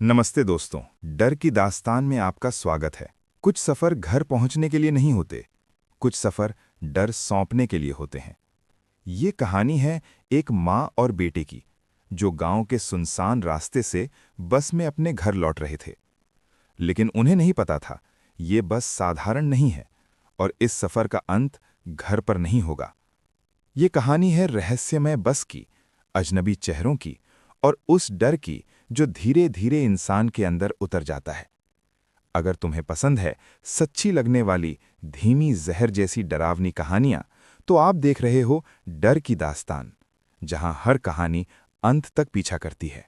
नमस्ते दोस्तों। डर की दास्तान में आपका स्वागत है। कुछ सफ़र घर पहुंचने के लिए नहीं होते, कुछ सफ़र डर सौंपने के लिए होते हैं। ये कहानी है एक माँ और बेटे की, जो गांव के सुनसान रास्ते से बस में अपने घर लौट रहे थे। लेकिन उन्हें नहीं पता था, ये बस साधारण नहीं है और इस सफ़र का अंत घर पर नहीं होगा। ये कहानी है रहस्यमय बस की, अजनबी चेहरों की और उस डर की जो धीरे धीरे इंसान के अंदर उतर जाता है। अगर तुम्हें पसंद है सच्ची लगने वाली धीमी जहर जैसी डरावनी कहानियां, तो आप देख रहे हो डर की दास्तान, जहां हर कहानी अंत तक पीछा करती है।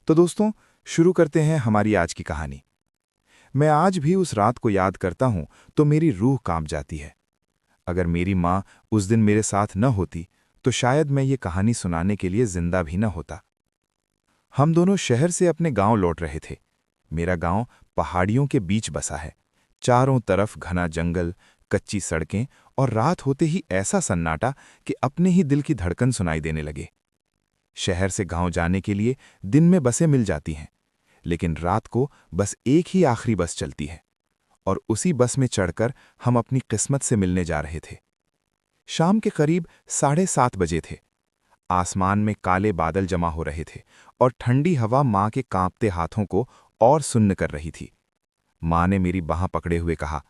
तो दोस्तों, शुरू करते हैं हमारी आज की कहानी। मैं आज भी उस रात को याद करता हूं तो मेरी रूह कांप जाती है। अगर मेरी माँ उस दिन मेरे साथ न होती तो शायद मैं ये कहानी सुनाने के लिए जिंदा भी न होता। हम दोनों शहर से अपने गांव लौट रहे थे। मेरा गांव पहाड़ियों के बीच बसा है। चारों तरफ घना जंगल, कच्ची सड़कें और रात होते ही ऐसा सन्नाटा कि अपने ही दिल की धड़कन सुनाई देने लगे। शहर से गांव जाने के लिए दिन में बसें मिल जाती हैं, लेकिन रात को बस एक ही आखिरी बस चलती है और उसी बस में चढ़कर हम अपनी किस्मत से मिलने जा रहे थे। शाम के करीब 7:30 बजे थे। आसमान में काले बादल जमा हो रहे थे और ठंडी हवा माँ के कांपते हाथों को और सुन्न कर रही थी। माँ ने मेरी बाँह पकड़े हुए कहा,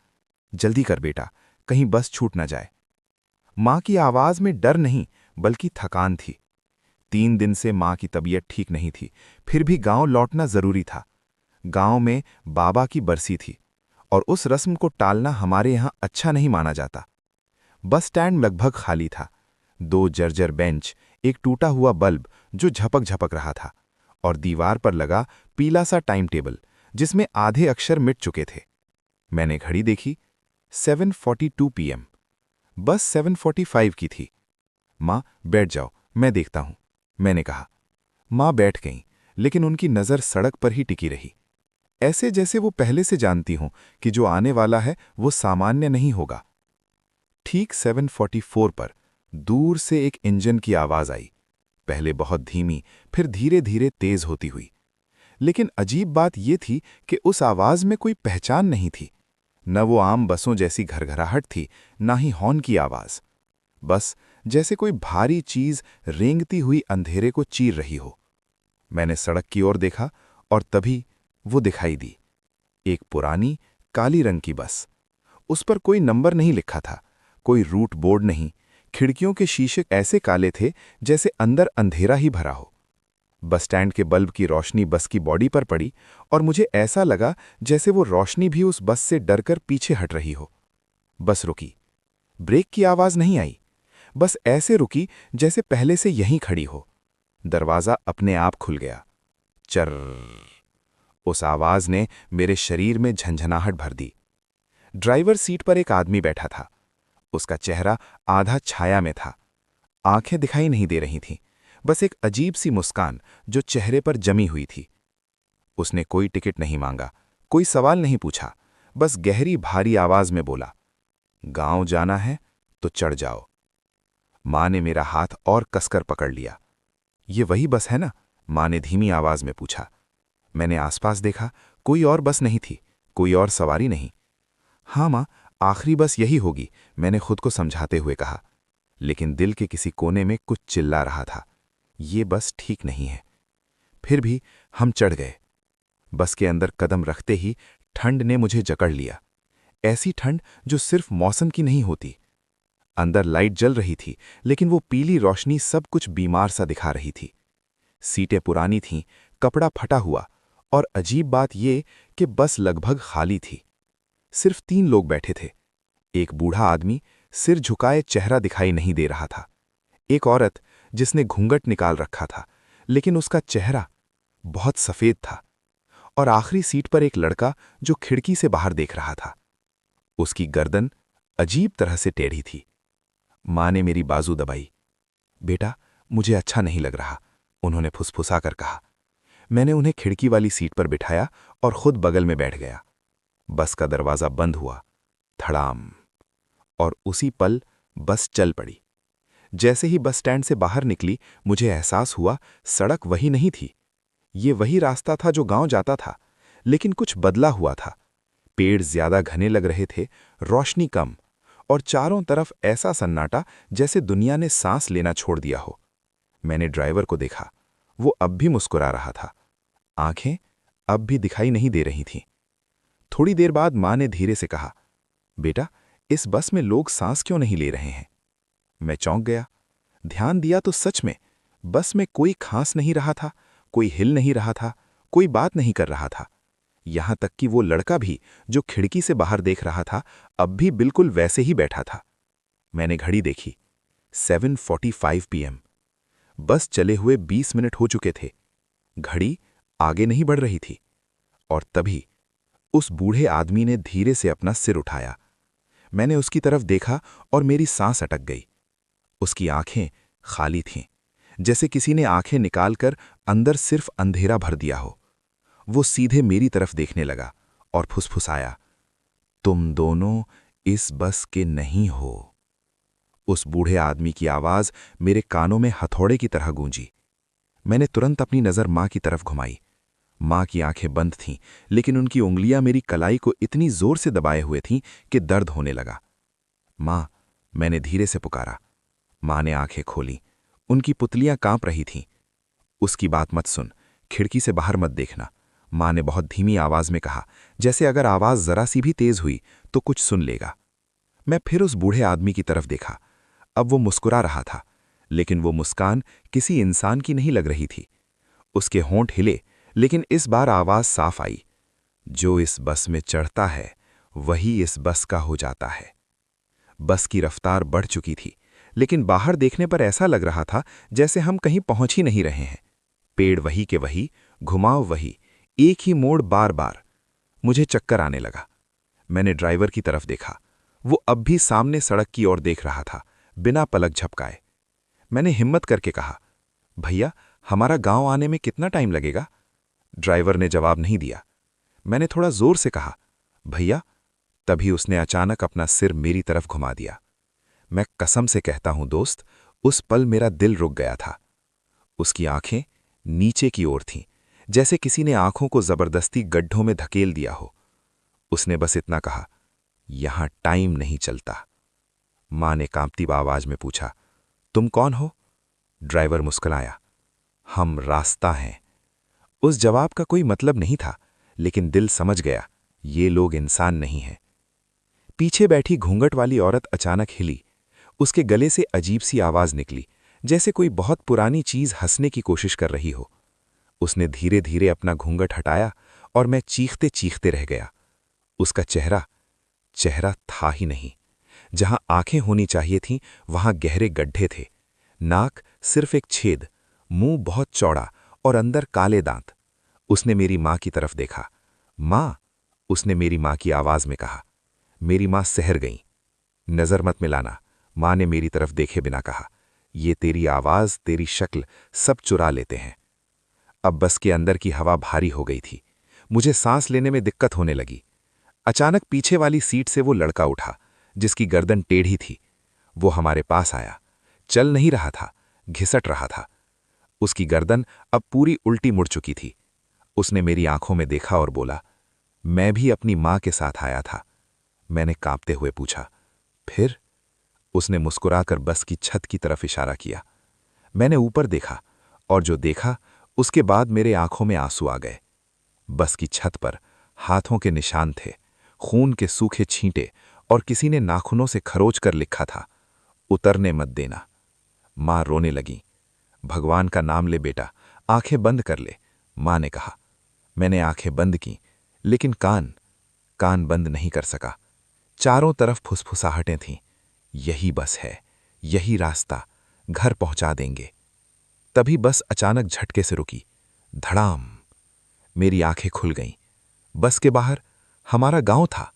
जल्दी कर बेटा, कहीं बस छूट न जाए। माँ की आवाज में डर नहीं, बल्कि थकान थी। 3 दिन से माँ की तबीयत ठीक नहीं थी, फिर भी गांव लौटना जरूरी था। गांव में बाबा की बरसी थी और उस रस्म को टालना हमारे यहाँ अच्छा नहीं माना जाता। बस स्टैंड लगभग खाली था। 2 जर्जर बेंच, एक टूटा हुआ बल्ब जो झपक झपक रहा था और दीवार पर लगा पीला सा टाइम टेबल जिसमें आधे अक्षर मिट चुके थे। मैंने घड़ी देखी, 7:42 PM। बस 7:45 की थी। माँ, बैठ जाओ, मैं देखता हूं, मैंने कहा। माँ बैठ गईं, लेकिन उनकी नज़र सड़क पर ही टिकी रही, ऐसे जैसे वो पहले से जानती हों कि जो आने वाला है वो सामान्य नहीं होगा। ठीक 7:44 पर दूर से एक इंजन की आवाज आई, पहले बहुत धीमी, फिर धीरे धीरे तेज होती हुई। लेकिन अजीब बात यह थी कि उस आवाज में कोई पहचान नहीं थी। न वो आम बसों जैसी घरघराहट थी, ना ही हॉर्न की आवाज। बस जैसे कोई भारी चीज रेंगती हुई अंधेरे को चीर रही हो। मैंने सड़क की ओर देखा और तभी वो दिखाई दी, एक पुरानी काली रंग की बस। उस पर कोई नंबर नहीं लिखा था, कोई रूट बोर्ड नहीं। खिड़कियों के शीशे ऐसे काले थे जैसे अंदर अंधेरा ही भरा हो। बस स्टैंड के बल्ब की रोशनी बस की बॉडी पर पड़ी और मुझे ऐसा लगा जैसे वो रोशनी भी उस बस से डरकर पीछे हट रही हो। बस रुकी। ब्रेक की आवाज नहीं आई, बस ऐसे रुकी जैसे पहले से यहीं खड़ी हो। दरवाजा अपने आप खुल गया। चर। उस आवाज ने मेरे शरीर में झंझनाहट भर दी। ड्राइवर सीट पर एक आदमी बैठा था। उसका चेहरा आधा छाया में था। आंखें दिखाई नहीं दे रही थीं, बस एक अजीब सी मुस्कान जो चेहरे पर जमी हुई थी। उसने कोई टिकट नहीं मांगा, कोई सवाल नहीं पूछा, बस गहरी भारी आवाज में बोला, गांव जाना है तो चढ़ जाओ। मां ने मेरा हाथ और कसकर पकड़ लिया। ये वही बस है ना? मां ने धीमी आवाज में पूछा। मैंने आसपास देखा, कोई और बस नहीं थी, कोई और सवारी नहीं। हाँ मां, आखिरी बस यही होगी, मैंने खुद को समझाते हुए कहा। लेकिन दिल के किसी कोने में कुछ चिल्ला रहा था, ये बस ठीक नहीं है। फिर भी हम चढ़ गए। बस के अंदर कदम रखते ही ठंड ने मुझे जकड़ लिया, ऐसी ठंड जो सिर्फ मौसम की नहीं होती। अंदर लाइट जल रही थी, लेकिन वो पीली रोशनी सब कुछ बीमार सा दिखा रही थी। सीटें पुरानी थीं, कपड़ा फटा हुआ, और अजीब बात ये कि बस लगभग खाली थी। सिर्फ 3 लोग बैठे थे। एक बूढ़ा आदमी, सिर झुकाए, चेहरा दिखाई नहीं दे रहा था। एक औरत जिसने घूंघट निकाल रखा था, लेकिन उसका चेहरा बहुत सफेद था। और आखिरी सीट पर एक लड़का जो खिड़की से बाहर देख रहा था। उसकी गर्दन अजीब तरह से टेढ़ी थी। मां ने मेरी बाजू दबाई। बेटा, मुझे अच्छा नहीं लग रहा, उन्होंने फुसफुसा कर कहा। मैंने उन्हें खिड़की वाली सीट पर बिठाया और खुद बगल में बैठ गया। बस का दरवाजा बंद हुआ, धड़ाम, और उसी पल बस चल पड़ी। जैसे ही बस स्टैंड से बाहर निकली, मुझे एहसास हुआ सड़क वही नहीं थी। ये वही रास्ता था जो गांव जाता था, लेकिन कुछ बदला हुआ था। पेड़ ज्यादा घने लग रहे थे, रोशनी कम, और चारों तरफ ऐसा सन्नाटा जैसे दुनिया ने सांस लेना छोड़ दिया हो। मैंने ड्राइवर को देखा। वो अब भी मुस्कुरा रहा था। आंखें अब भी दिखाई नहीं दे रही थीं। थोड़ी देर बाद मां ने धीरे से कहा, बेटा, इस बस में लोग सांस क्यों नहीं ले रहे हैं? मैं चौंक गया। ध्यान दिया तो सच में बस में कोई खांस नहीं रहा था, कोई हिल नहीं रहा था, कोई बात नहीं कर रहा था। यहां तक कि वो लड़का भी जो खिड़की से बाहर देख रहा था, अब भी बिल्कुल वैसे ही बैठा था। मैंने घड़ी देखी। 7:45 PM। बस चले हुए 20 मिनट हो चुके थे। घड़ी आगे नहीं बढ़ रही थी। और तभी उस बूढ़े आदमी ने धीरे से अपना सिर उठाया। मैंने उसकी तरफ देखा और मेरी सांस अटक गई। उसकी आंखें खाली थीं, जैसे किसी ने आंखें निकालकर अंदर सिर्फ अंधेरा भर दिया हो। वो सीधे मेरी तरफ देखने लगा और फुसफुसाया, तुम दोनों इस बस के नहीं हो। उस बूढ़े आदमी की आवाज मेरे कानों में हथौड़े की तरह गूंजी। मैंने तुरंत अपनी नजर मां की तरफ घुमाई। मां की आंखें बंद थीं, लेकिन उनकी उंगलियां मेरी कलाई को इतनी जोर से दबाए हुए थीं कि दर्द होने लगा। मां, मैंने धीरे से पुकारा। मां ने आंखें खोली। उनकी पुतलियां कांप रही थीं। उसकी बात मत सुन, खिड़की से बाहर मत देखना, मां ने बहुत धीमी आवाज में कहा, जैसे अगर आवाज जरा सी भी तेज हुई तो कुछ सुन लेगा। मैं फिर उस बूढ़े आदमी की तरफ देखा। अब वो मुस्कुरा रहा था, लेकिन वो मुस्कान किसी इंसान की नहीं लग रही थी। उसके होंठ हिले, लेकिन इस बार आवाज साफ आई, जो इस बस में चढ़ता है वही इस बस का हो जाता है। बस की रफ्तार बढ़ चुकी थी, लेकिन बाहर देखने पर ऐसा लग रहा था जैसे हम कहीं पहुंच ही नहीं रहे हैं। पेड़ वही के वही, घुमाव वही, एक ही मोड़ बार बार। मुझे चक्कर आने लगा। मैंने ड्राइवर की तरफ देखा। वो अब भी सामने सड़क की ओर देख रहा था, बिना पलक झपकाए। मैंने हिम्मत करके कहा, भैया, हमारा गांव आने में कितना टाइम लगेगा? ड्राइवर ने जवाब नहीं दिया। मैंने थोड़ा जोर से कहा, भैया। तभी उसने अचानक अपना सिर मेरी तरफ घुमा दिया। मैं कसम से कहता हूं दोस्त, उस पल मेरा दिल रुक गया था। उसकी आंखें नीचे की ओर थीं, जैसे किसी ने आंखों को जबरदस्ती गड्ढों में धकेल दिया हो। उसने बस इतना कहा, यहां टाइम नहीं चलता। मां ने कांपती आवाज में पूछा, तुम कौन हो? ड्राइवर मुस्कुराया, हम रास्ता हैं। उस जवाब का कोई मतलब नहीं था, लेकिन दिल समझ गया, ये लोग इंसान नहीं हैं। पीछे बैठी घूंघट वाली औरत अचानक हिली। उसके गले से अजीब सी आवाज निकली, जैसे कोई बहुत पुरानी चीज हंसने की कोशिश कर रही हो। उसने धीरे धीरे अपना घूंघट हटाया और मैं चीखते चीखते रह गया। उसका चेहरा चेहरा था ही नहीं। जहां आंखें होनी चाहिए थीं, वहां गहरे गड्ढे थे। नाक सिर्फ एक छेद, मुंह बहुत चौड़ा और अंदर काले दांत। उसने मेरी मां की तरफ देखा। मां, उसने मेरी मां की आवाज में कहा। मेरी मां सहर गई। नजर मत मिलाना, मां ने मेरी तरफ देखे बिना कहा। ये तेरी आवाज, तेरी शक्ल सब चुरा लेते हैं। अब बस के अंदर की हवा भारी हो गई थी। मुझे सांस लेने में दिक्कत होने लगी। अचानक पीछे वाली सीट से वो लड़का उठा, जिसकी गर्दन टेढ़ी थी। वो हमारे पास आया। चल नहीं रहा था, घिसट रहा था। उसकी गर्दन अब पूरी उल्टी मुड़ चुकी थी। उसने मेरी आंखों में देखा और बोला, मैं भी अपनी मां के साथ आया था। मैंने कांपते हुए पूछा, फिर? उसने मुस्कुराकर बस की छत की तरफ इशारा किया। मैंने ऊपर देखा, और जो देखा उसके बाद मेरे आंखों में आंसू आ गए। बस की छत पर हाथों के निशान थे, खून के सूखे छींटे, और किसी ने नाखूनों से खरोच कर लिखा था, उतरने मत देना। मां रोने लगी। भगवान का नाम ले बेटा, आंखें बंद कर ले, मां ने कहा। मैंने आंखें बंद की, लेकिन कान बंद नहीं कर सका। चारों तरफ फुसफुसाहटें थीं। यही बस है, यही रास्ता, घर पहुंचा देंगे। तभी बस अचानक झटके से रुकी। धड़ाम। मेरी आंखें खुल गईं। बस के बाहर हमारा गांव था।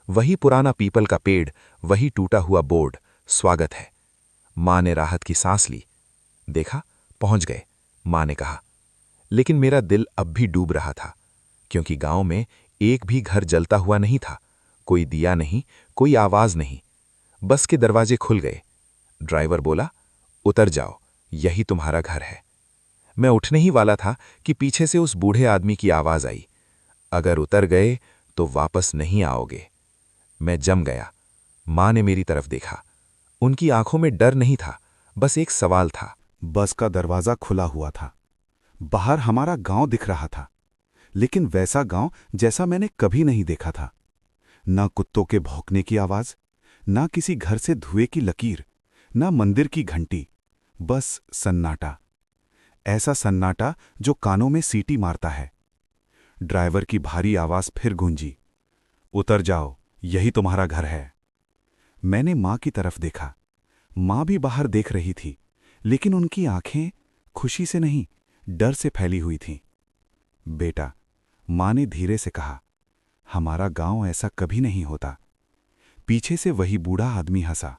वही पुराना पीपल का पेड़, वही टूटा हुआ बोर्ड, स्वागत है। मां ने राहत की सांस ली। देखा, पहुंच गए, मां ने कहा। लेकिन मेरा दिल अब भी डूब रहा था, क्योंकि गांव में एक भी घर जलता हुआ नहीं था। कोई दिया नहीं, कोई आवाज नहीं। बस के दरवाजे खुल गए। ड्राइवर बोला, उतर जाओ, यही तुम्हारा घर है। मैं उठने ही वाला था कि पीछे से उस बूढ़े आदमी की आवाज आई, अगर उतर गए तो वापस नहीं आओगे। मैं जम गया। मां ने मेरी तरफ देखा। उनकी आंखों में डर नहीं था, बस एक सवाल था। बस का दरवाजा खुला हुआ था। बाहर हमारा गांव दिख रहा था, लेकिन वैसा गांव जैसा मैंने कभी नहीं देखा था। ना कुत्तों के भौंकने की आवाज, ना किसी घर से धुएं की लकीर, ना मंदिर की घंटी, बस सन्नाटा। ऐसा सन्नाटा जो कानों में सीटी मारता है। ड्राइवर की भारी आवाज फिर गूंजी, उतर जाओ, यही तुम्हारा घर है। मैंने मां की तरफ देखा। मां भी बाहर देख रही थी, लेकिन उनकी आंखें खुशी से नहीं, डर से फैली हुई थीं। बेटा, मां ने धीरे से कहा, हमारा गांव ऐसा कभी नहीं होता। पीछे से वही बूढ़ा आदमी हंसा।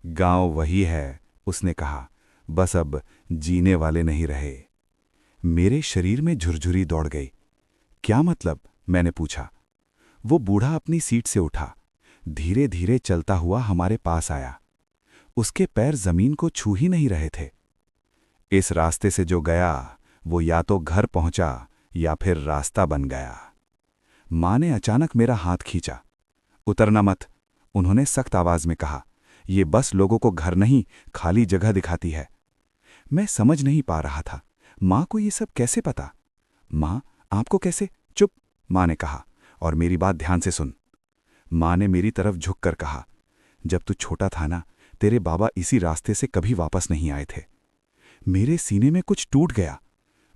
गांव वही है, उसने कहा, बस अब जीने वाले नहीं रहे। मेरे शरीर में झुरझुरी दौड़ गई। क्या मतलब? मैंने पूछा। वो बूढ़ा अपनी सीट से उठा, धीरे धीरे चलता हुआ हमारे पास आया। उसके पैर जमीन को छू ही नहीं रहे थे। इस रास्ते से जो गया वो या तो घर पहुंचा या फिर रास्ता बन गया। मां ने अचानक मेरा हाथ खींचा। उतरना मत, उन्होंने सख्त आवाज में कहा। ये बस लोगों को घर नहीं, खाली जगह दिखाती है। मैं समझ नहीं पा रहा था, मां को ये सब कैसे पता? मां, आपको कैसे? चुप, मां ने कहा, और मेरी बात ध्यान से सुन। मां ने मेरी तरफ झुककर कहा, जब तू छोटा था ना, तेरे बाबा इसी रास्ते से कभी वापस नहीं आए थे। मेरे सीने में कुछ टूट गया।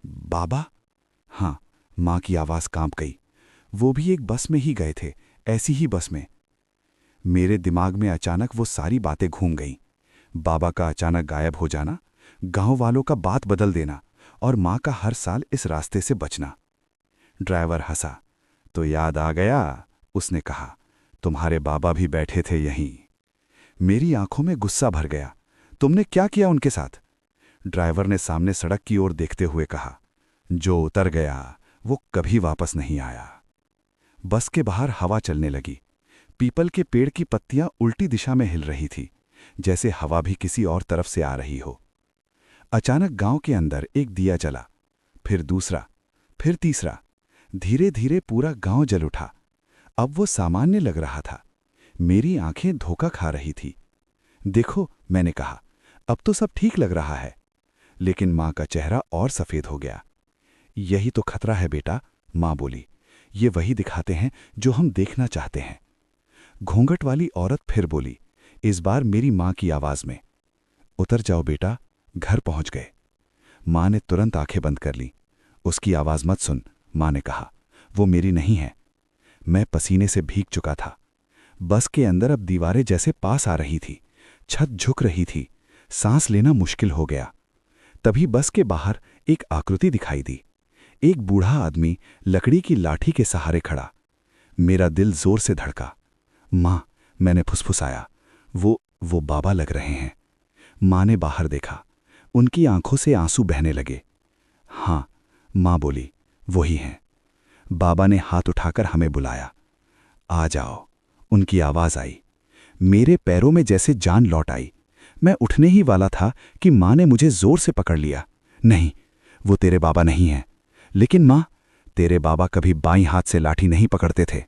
बाबा? हाँ, मां की आवाज कांप गई। वो भी एक बस में ही गए थे, ऐसी ही बस में। मेरे दिमाग में अचानक वो सारी बातें घूम गईं। बाबा का अचानक गायब हो जाना, गांव वालों का बात बदल देना, और मां का हर साल इस रास्ते से बचना। ड्राइवर हंसा। तो याद आ गया, उसने कहा, तुम्हारे बाबा भी बैठे थे यहीं। मेरी आंखों में गुस्सा भर गया। तुमने क्या किया उनके साथ? ड्राइवर ने सामने सड़क की ओर देखते हुए कहा, जो उतर गया वो कभी वापस नहीं आया। बस के बाहर हवा चलने लगी। पीपल के पेड़ की पत्तियां उल्टी दिशा में हिल रही थी, जैसे हवा भी किसी और तरफ से आ रही हो। अचानक गांव के अंदर एक दिया जला, फिर दूसरा, फिर तीसरा। धीरे धीरे पूरा गांव जल उठा। अब वो सामान्य लग रहा था। मेरी आंखें धोखा खा रही थी। देखो, मैंने कहा, अब तो सब ठीक लग रहा है। लेकिन मां का चेहरा और सफेद हो गया। यही तो खतरा है बेटा, मां बोली। ये वही दिखाते हैं जो हम देखना चाहते हैं। घूंघट वाली औरत फिर बोली, इस बार मेरी मां की आवाज में। उतर जाओ बेटा, घर पहुंच गए। मां ने तुरंत आंखें बंद कर ली। उसकी आवाज मत सुन, मां ने कहा, वो मेरी नहीं है। मैं पसीने से भीग चुका था। बस के अंदर अब दीवारें जैसे पास आ रही थी, छत झुक रही थी, सांस लेना मुश्किल हो गया। तभी बस के बाहर एक आकृति दिखाई दी। एक बूढ़ा आदमी लकड़ी की लाठी के सहारे खड़ा। मेरा दिल जोर से धड़का। मां, मैंने फुसफुसाया, वो बाबा लग रहे हैं। मां ने बाहर देखा। उनकी आंखों से आंसू बहने लगे। हां, मां बोली, वही हैं। बाबा ने हाथ उठाकर हमें बुलाया। आ जाओ, उनकी आवाज आई। मेरे पैरों में जैसे जान लौट आई। मैं उठने ही वाला था कि मां ने मुझे जोर से पकड़ लिया। नहीं, वो तेरे बाबा नहीं हैं। लेकिन मां, तेरे बाबा कभी बाईं हाथ से लाठी नहीं पकड़ते थे।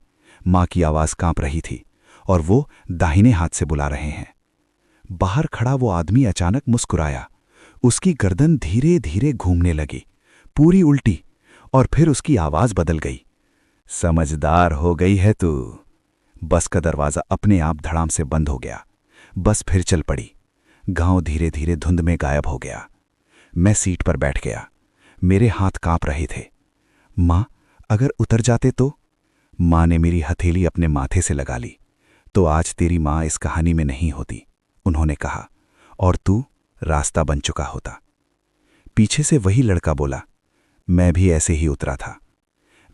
मां की आवाज कांप रही थी, और वो दाहिने हाथ से बुला रहे हैं। बाहर खड़ा वो आदमी अचानक मुस्कुराया। उसकी गर्दन धीरे धीरे घूमने लगी, पूरी उल्टी, और फिर उसकी आवाज बदल गई। समझदार हो गई है तू। बस का दरवाजा अपने आप धड़ाम से बंद हो गया। बस फिर चल पड़ी। गांव धीरे धीरे धुंध में गायब हो गया। मैं सीट पर बैठ गया। मेरे हाथ कांप रहे थे। मां, अगर उतर जाते तो? मां ने मेरी हथेली अपने माथे से लगा ली। तो आज तेरी मां इस कहानी में नहीं होती, उन्होंने कहा, और तू रास्ता बन चुका होता। पीछे से वही लड़का बोला, मैं भी ऐसे ही उतरा था।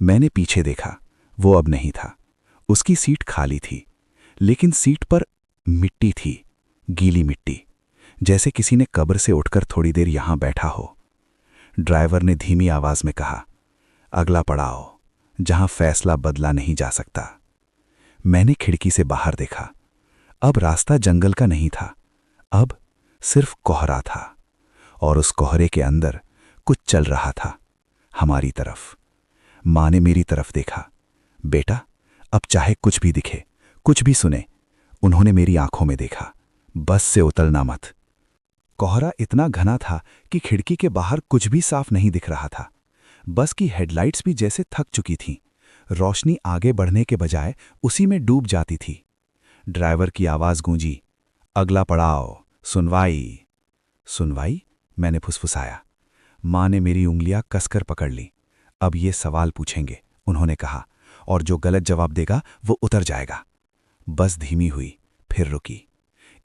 मैंने पीछे देखा। वो अब नहीं था। उसकी सीट खाली थी, लेकिन सीट पर मिट्टी थी, गीली मिट्टी, जैसे किसी ने कब्र से उठकर थोड़ी देर यहां बैठा हो। ड्राइवर ने धीमी आवाज में कहा, अगला पड़ाव, जहां फैसला बदला नहीं जा सकता। मैंने खिड़की से बाहर देखा। अब रास्ता जंगल का नहीं था, अब सिर्फ कोहरा था, और उस कोहरे के अंदर कुछ चल रहा था हमारी तरफ। माँ ने मेरी तरफ देखा। बेटा, अब चाहे कुछ भी दिखे, कुछ भी सुने। उन्होंने मेरी आंखों में देखा। बस से उतरना मत। कोहरा इतना घना था कि खिड़की के बाहर कुछ भी साफ नहीं दिख रहा था। बस की हेडलाइट्स भी जैसे थक चुकी थीं। रोशनी आगे बढ़ने के बजाय उसी में डूब जाती थी। ड्राइवर की आवाज गूंजी, अगला पड़ाव, सुनवाई। सुनवाई? मैंने फुसफुसाया। माँ ने मेरी उंगलियां कसकर पकड़ ली। अब ये सवाल पूछेंगे, उन्होंने कहा, और जो गलत जवाब देगा वो उतर जाएगा। बस धीमी हुई, फिर रुकी।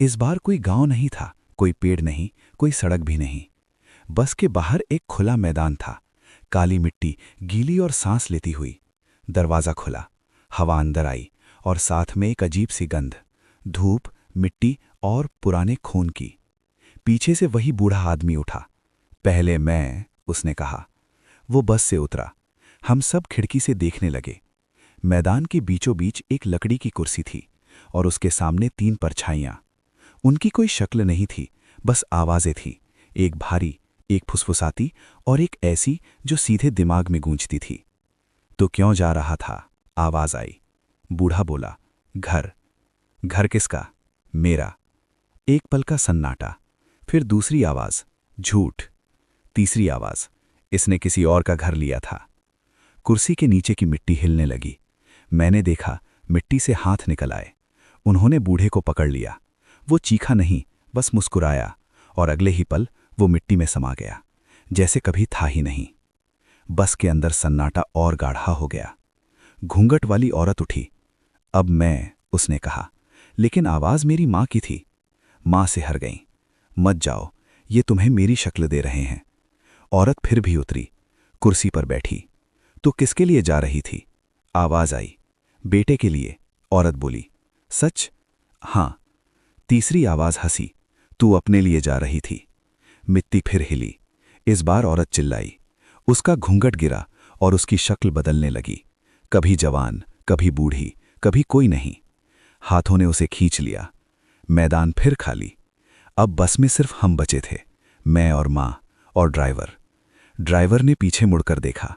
इस बार कोई गांव नहीं था, कोई पेड़ नहीं, कोई सड़क भी नहीं। बस के बाहर एक खुला मैदान था, काली मिट्टी गीली और सांस लेती हुई। दरवाजा खुला, हवा अंदर आई और साथ में एक अजीब सी गंध, धूप, मिट्टी और पुराने खून की। पीछे से वही बूढ़ा आदमी उठा। पहले मैं, उसने कहा। वो बस से उतरा। हम सब खिड़की से देखने लगे। मैदान के बीचों बीच एक लकड़ी की कुर्सी थी और उसके सामने 3 परछाइयां। उनकी कोई शक्ल नहीं थी, बस आवाजें थी, एक भारी, एक फुसफुसाती और एक ऐसी जो सीधे दिमाग में गूंजती थी। तो क्यों जा रहा था? आवाज आई। बूढ़ा बोला, घर। घर किसका? मेरा। एक पल का सन्नाटा, फिर दूसरी आवाज, झूठ। तीसरी आवाज, इसने किसी और का घर लिया था। कुर्सी के नीचे की मिट्टी हिलने लगी। मैंने देखा, मिट्टी से हाथ निकल आए। उन्होंने बूढ़े को पकड़ लिया। वो चीखा नहीं, बस मुस्कुराया, और अगले ही पल वो मिट्टी में समा गया, जैसे कभी था ही नहीं। बस के अंदर सन्नाटा और गाढ़ा हो गया। घूंघट वाली औरत उठी। अब मैं, उसने कहा, लेकिन आवाज मेरी माँ की थी। माँ से हर गई। मत जाओ, ये तुम्हें मेरी शक्ल दे रहे हैं। औरत फिर भी उतरी, कुर्सी पर बैठी। तो किसके लिए जा रही थी? आवाज आई, बेटे के लिए। औरत बोली, सच? हाँ। तीसरी आवाज हंसी, तू अपने लिए जा रही थी। मिट्टी फिर हिली। इस बार औरत चिल्लाई। उसका घूंघट गिरा और उसकी शक्ल बदलने लगी, कभी जवान, कभी बूढ़ी, कभी कोई नहीं। हाथों ने उसे खींच लिया। मैदान फिर खाली। अब बस में सिर्फ हम बचे थे, मैं और माँ और ड्राइवर। ड्राइवर ने पीछे मुड़कर देखा।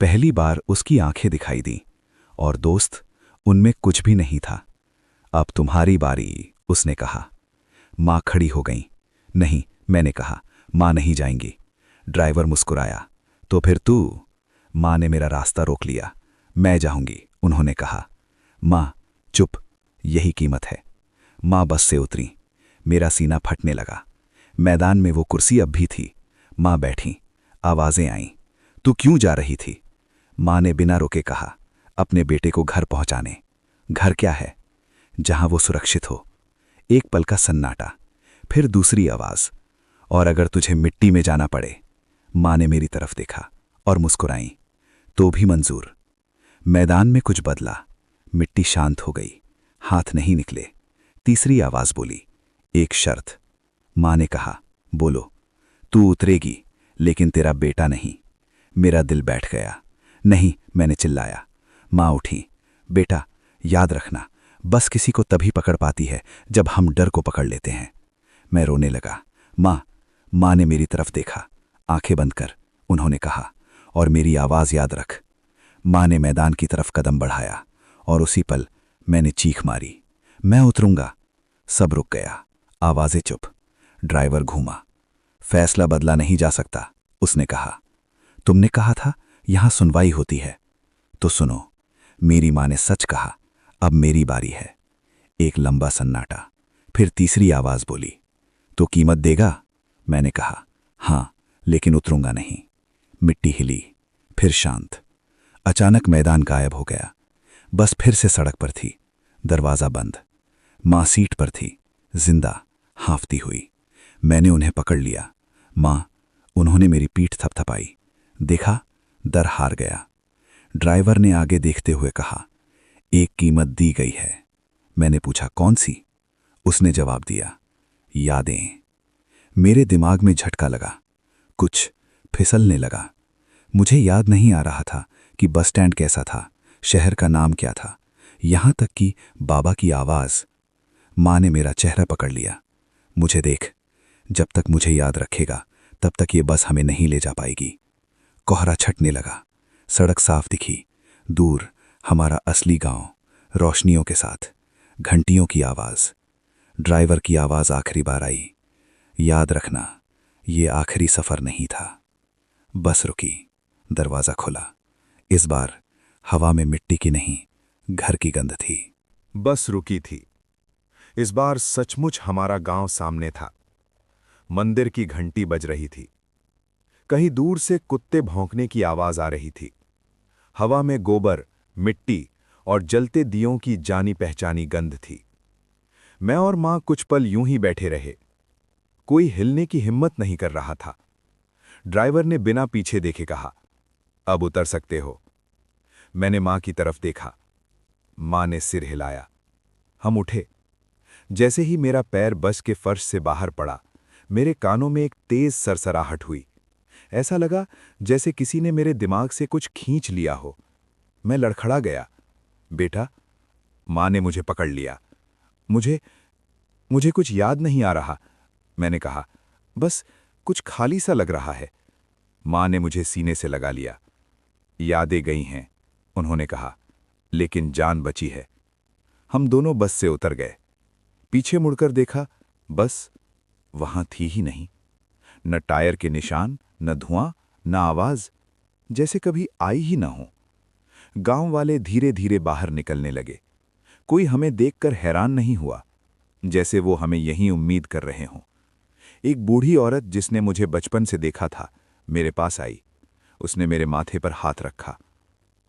पहली बार उसकी आंखें दिखाई दी, और दोस्त, उनमें कुछ भी नहीं था। अब तुम्हारी बारी, उसने कहा। माँ खड़ी हो गई। नहीं, मैंने कहा, माँ नहीं जाएंगी। ड्राइवर मुस्कुराया। तो फिर तू? माँ ने मेरा रास्ता रोक लिया। मैं जाऊंगी, उन्होंने कहा। माँ, चुप, यही कीमत है। माँ बस से उतरी। मेरा सीना फटने लगा। मैदान में वो कुर्सी अब भी थी। माँ बैठी। आवाजें आईं, तू क्यों जा रही थी? माँ ने बिना रोके कहा, अपने बेटे को घर पहुंचाने। घर क्या है? जहां वो सुरक्षित हो। एक पल का सन्नाटा, फिर दूसरी आवाज, और अगर तुझे मिट्टी में जाना पड़े। माँ ने मेरी तरफ देखा और मुस्कुराई, तो भी मंजूर। मैदान में कुछ बदला। मिट्टी शांत हो गई, हाथ नहीं निकले। तीसरी आवाज बोली, एक शर्त। माँ ने कहा, बोलो। तू उतरेगी, लेकिन तेरा बेटा नहीं। मेरा दिल बैठ गया। नहीं, मैंने चिल्लाया। माँ उठी। बेटा, याद रखना, बस किसी को तभी पकड़ पाती है जब हम डर को पकड़ लेते हैं। मैं रोने लगा। माँ ने मेरी तरफ देखा। आंखें बंद कर, उन्होंने कहा, और मेरी आवाज याद रख। माँ ने मैदान की तरफ कदम बढ़ाया, और उसी पल मैंने चीख मारी, मैं उतरूंगा। सब रुक गया, आवाजें चुप। ड्राइवर घूमा। फैसला बदला नहीं जा सकता, उसने कहा। तुमने कहा था यहां सुनवाई होती है, तो सुनो। मेरी माँ ने सच कहा, अब मेरी बारी है। एक लंबा सन्नाटा, फिर तीसरी आवाज बोली, तो कीमत देगा? मैंने कहा, हां, लेकिन उतरूंगा नहीं। मिट्टी हिली, फिर शांत। अचानक मैदान गायब हो गया। बस फिर से सड़क पर थी, दरवाजा बंद। माँ सीट पर थी, जिंदा, हांफती हुई। मैंने उन्हें पकड़ लिया। माँ, उन्होंने मेरी पीठ थपथपाई। देखा, डर हार गया। ड्राइवर ने आगे देखते हुए कहा, एक कीमत दी गई है। मैंने पूछा, कौन सी? उसने जवाब दिया, यादें। मेरे दिमाग में झटका लगा, कुछ फिसलने लगा। मुझे याद नहीं आ रहा था कि बस स्टैंड कैसा था, शहर का नाम क्या था, यहां तक कि बाबा की आवाज। माँ ने मेरा चेहरा पकड़ लिया। मुझे देख, जब तक मुझे याद रखेगा तब तक ये बस हमें नहीं ले जा पाएगी। कोहरा छटने लगा, सड़क साफ दिखी, दूर हमारा असली गांव, रोशनियों के साथ, घंटियों की आवाज़। ड्राइवर की आवाज़ आखिरी बार आई, याद रखना ये आखिरी सफ़र नहीं था। बस रुकी, दरवाज़ा खुला। इस बार हवा में मिट्टी की नहीं, घर की गंध थी। बस रुकी थी। इस बार सचमुच हमारा गांव सामने था। मंदिर की घंटी बज रही थी। कहीं दूर से कुत्ते भौंकने की आवाज आ रही थी। हवा में गोबर, मिट्टी और जलते दियों की जानी पहचानी गंध थी। मैं और मां कुछ पल यूं ही बैठे रहे। कोई हिलने की हिम्मत नहीं कर रहा था। ड्राइवर ने बिना पीछे देखे कहा, अब उतर सकते हो। मैंने मां की तरफ देखा। मां ने सिर हिलाया। हम उठे। जैसे ही मेरा पैर बस के फर्श से बाहर पड़ा, मेरे कानों में एक तेज सरसराहट हुई। ऐसा लगा जैसे किसी ने मेरे दिमाग से कुछ खींच लिया हो। मैं लड़खड़ा गया। बेटा, मां ने मुझे पकड़ लिया। मुझे कुछ याद नहीं आ रहा, मैंने कहा। बस कुछ खाली सा लग रहा है। मां ने मुझे सीने से लगा लिया। यादें गई हैं, उन्होंने कहा, लेकिन जान बची है। हम दोनों बस से उतर गए। पीछे मुड़कर देखा, बस वहां थी ही नहीं। न टायर के निशान, न धुआं, न आवाज, जैसे कभी आई ही न हो। गांव वाले धीरे धीरे बाहर निकलने लगे। कोई हमें देखकर हैरान नहीं हुआ, जैसे वो हमें यहीं उम्मीद कर रहे हों। एक बूढ़ी औरत जिसने मुझे बचपन से देखा था, मेरे पास आई। उसने मेरे माथे पर हाथ रखा।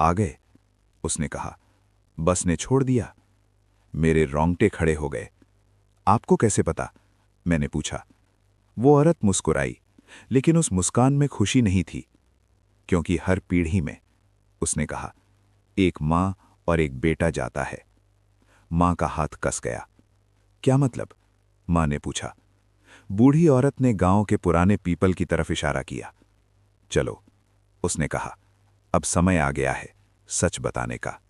आ गए, उसने कहा। बस ने छोड़ दिया। मेरे रोंगटे खड़े हो गए। आपको कैसे पता? मैंने पूछा। वो औरत मुस्कुराई, लेकिन उस मुस्कान में खुशी नहीं थी। क्योंकि हर पीढ़ी में, उसने कहा, एक मां और एक बेटा जाता है। मां का हाथ कस गया। क्या मतलब? मां ने पूछा। बूढ़ी औरत ने गांव के पुराने पीपल की तरफ इशारा किया। चलो, उसने कहा, अब समय आ गया है सच बताने का।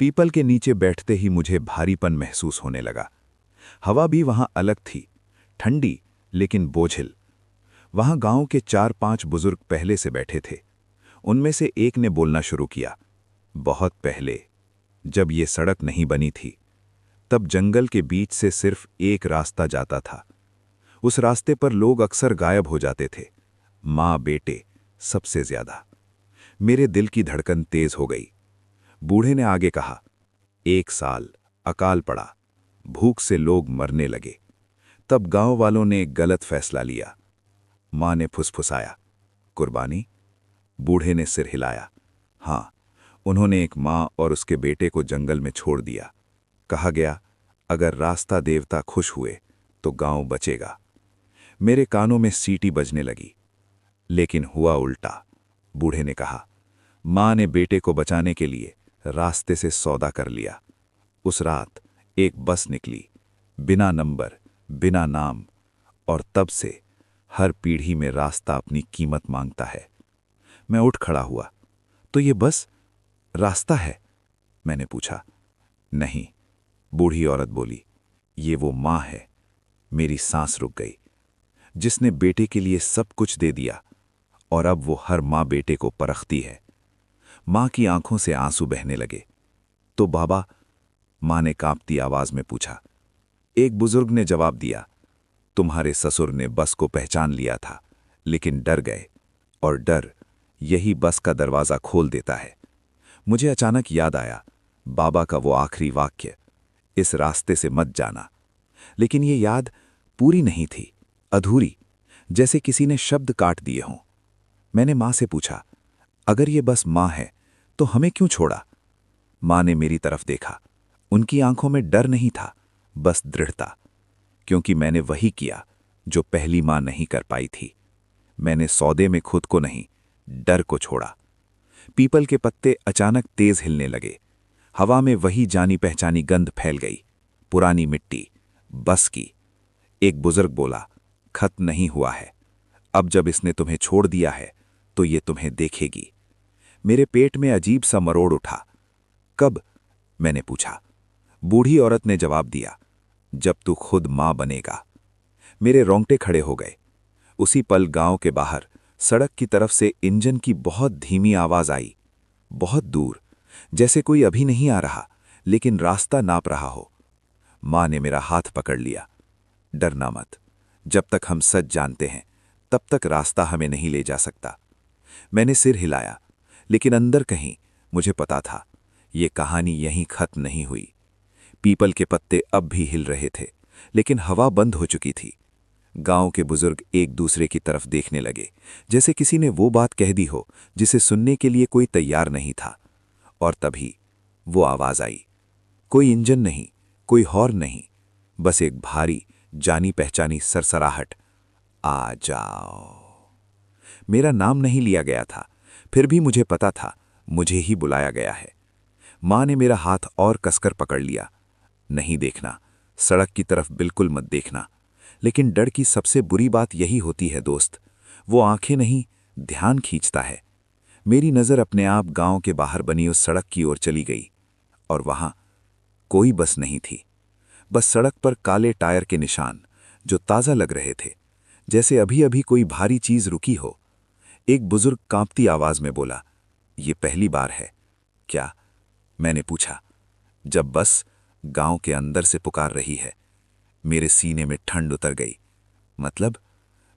पीपल के नीचे बैठते ही मुझे भारीपन महसूस होने लगा। हवा भी वहां अलग थी, ठंडी लेकिन बोझिल। वहां गांव के 4-5 बुजुर्ग पहले से बैठे थे। उनमें से एक ने बोलना शुरू किया। बहुत पहले, जब ये सड़क नहीं बनी थी, तब जंगल के बीच से सिर्फ एक रास्ता जाता था। उस रास्ते पर लोग अक्सर गायब हो जाते थे, मां बेटे सबसे ज्यादा। मेरे दिल की धड़कन तेज हो गई। बूढ़े ने आगे कहा, 1 साल अकाल पड़ा, भूख से लोग मरने लगे। तब गांव वालों ने एक गलत फैसला लिया। मां ने फुसफुसाया, कुर्बानी? बूढ़े ने सिर हिलाया। हां, उन्होंने एक मां और उसके बेटे को जंगल में छोड़ दिया। कहा गया, अगर रास्ता देवता खुश हुए तो गांव बचेगा। मेरे कानों में सीटी बजने लगी। लेकिन हुआ उल्टा। बूढ़े ने कहा, मां ने बेटे को बचाने के लिए रास्ते से सौदा कर लिया। उस रात एक बस निकली, बिना नंबर, बिना नाम, और तब से हर पीढ़ी में रास्ता अपनी कीमत मांगता है। मैं उठ खड़ा हुआ। तो ये बस रास्ता है? मैंने पूछा। नहीं, बूढ़ी औरत बोली, ये वो मां है। मेरी सांस रुक गई, जिसने बेटे के लिए सब कुछ दे दिया, और अब वो हर मां बेटे को परखती है। मां की आंखों से आंसू बहने लगे। तो बाबा? मां ने कांपती आवाज में पूछा। एक बुजुर्ग ने जवाब दिया, तुम्हारे ससुर ने बस को पहचान लिया था, लेकिन डर गए, और डर यही बस का दरवाजा खोल देता है। मुझे अचानक याद आया बाबा का वो आखिरी वाक्य, इस रास्ते से मत जाना। लेकिन ये याद पूरी नहीं थी, अधूरी, जैसे किसी ने शब्द काट दिए हों। मैंने मां से पूछा, अगर ये बस मां है तो हमें क्यों छोड़ा? मां ने मेरी तरफ देखा। उनकी आंखों में डर नहीं था, बस दृढ़ता। क्योंकि मैंने वही किया जो पहली मां नहीं कर पाई थी। मैंने सौदे में खुद को नहीं, डर को छोड़ा। पीपल के पत्ते अचानक तेज हिलने लगे। हवा में वही जानी पहचानी गंध फैल गई, पुरानी मिट्टी, बस की। एक बुजुर्ग बोला, खत्म नहीं हुआ है। अब जब इसने तुम्हें छोड़ दिया है तो ये तुम्हें देखेगी। मेरे पेट में अजीब सा मरोड़ उठा। कब? मैंने पूछा। बूढ़ी औरत ने जवाब दिया, जब तू खुद मां बनेगा। मेरे रोंगटे खड़े हो गए। उसी पल गांव के बाहर सड़क की तरफ से इंजन की बहुत धीमी आवाज आई, बहुत दूर, जैसे कोई अभी नहीं आ रहा लेकिन रास्ता नाप रहा हो। मां ने मेरा हाथ पकड़ लिया। डरना मत, जब तक हम सच जानते हैं तब तक रास्ता हमें नहीं ले जा सकता। मैंने सिर हिलाया, लेकिन अंदर कहीं मुझे पता था ये कहानी यहीं खत्म नहीं हुई। पीपल के पत्ते अब भी हिल रहे थे, लेकिन हवा बंद हो चुकी थी। गांव के बुजुर्ग एक दूसरे की तरफ देखने लगे, जैसे किसी ने वो बात कह दी हो जिसे सुनने के लिए कोई तैयार नहीं था। और तभी वो आवाज आई। कोई इंजन नहीं, कोई हॉर्न नहीं, बस एक भारी जानी पहचानी सरसराहट। आ जाओ। मेरा नाम नहीं लिया गया था, फिर भी मुझे पता था मुझे ही बुलाया गया है। मां ने मेरा हाथ और कसकर पकड़ लिया। नहीं देखना, सड़क की तरफ बिल्कुल मत देखना। लेकिन डर की सबसे बुरी बात यही होती है दोस्त, वो आंखें नहीं, ध्यान खींचता है। मेरी नज़र अपने आप गांव के बाहर बनी उस सड़क की ओर चली गई, और वहां कोई बस नहीं थी। बस सड़क पर काले टायर के निशान, जो ताज़ा लग रहे थे, जैसे अभी अभी कोई भारी चीज रुकी हो। एक बुजुर्ग कांपती आवाज में बोला, ये पहली बार है क्या? मैंने पूछा। जब बस गांव के अंदर से पुकार रही है। मेरे सीने में ठंड उतर गई। मतलब?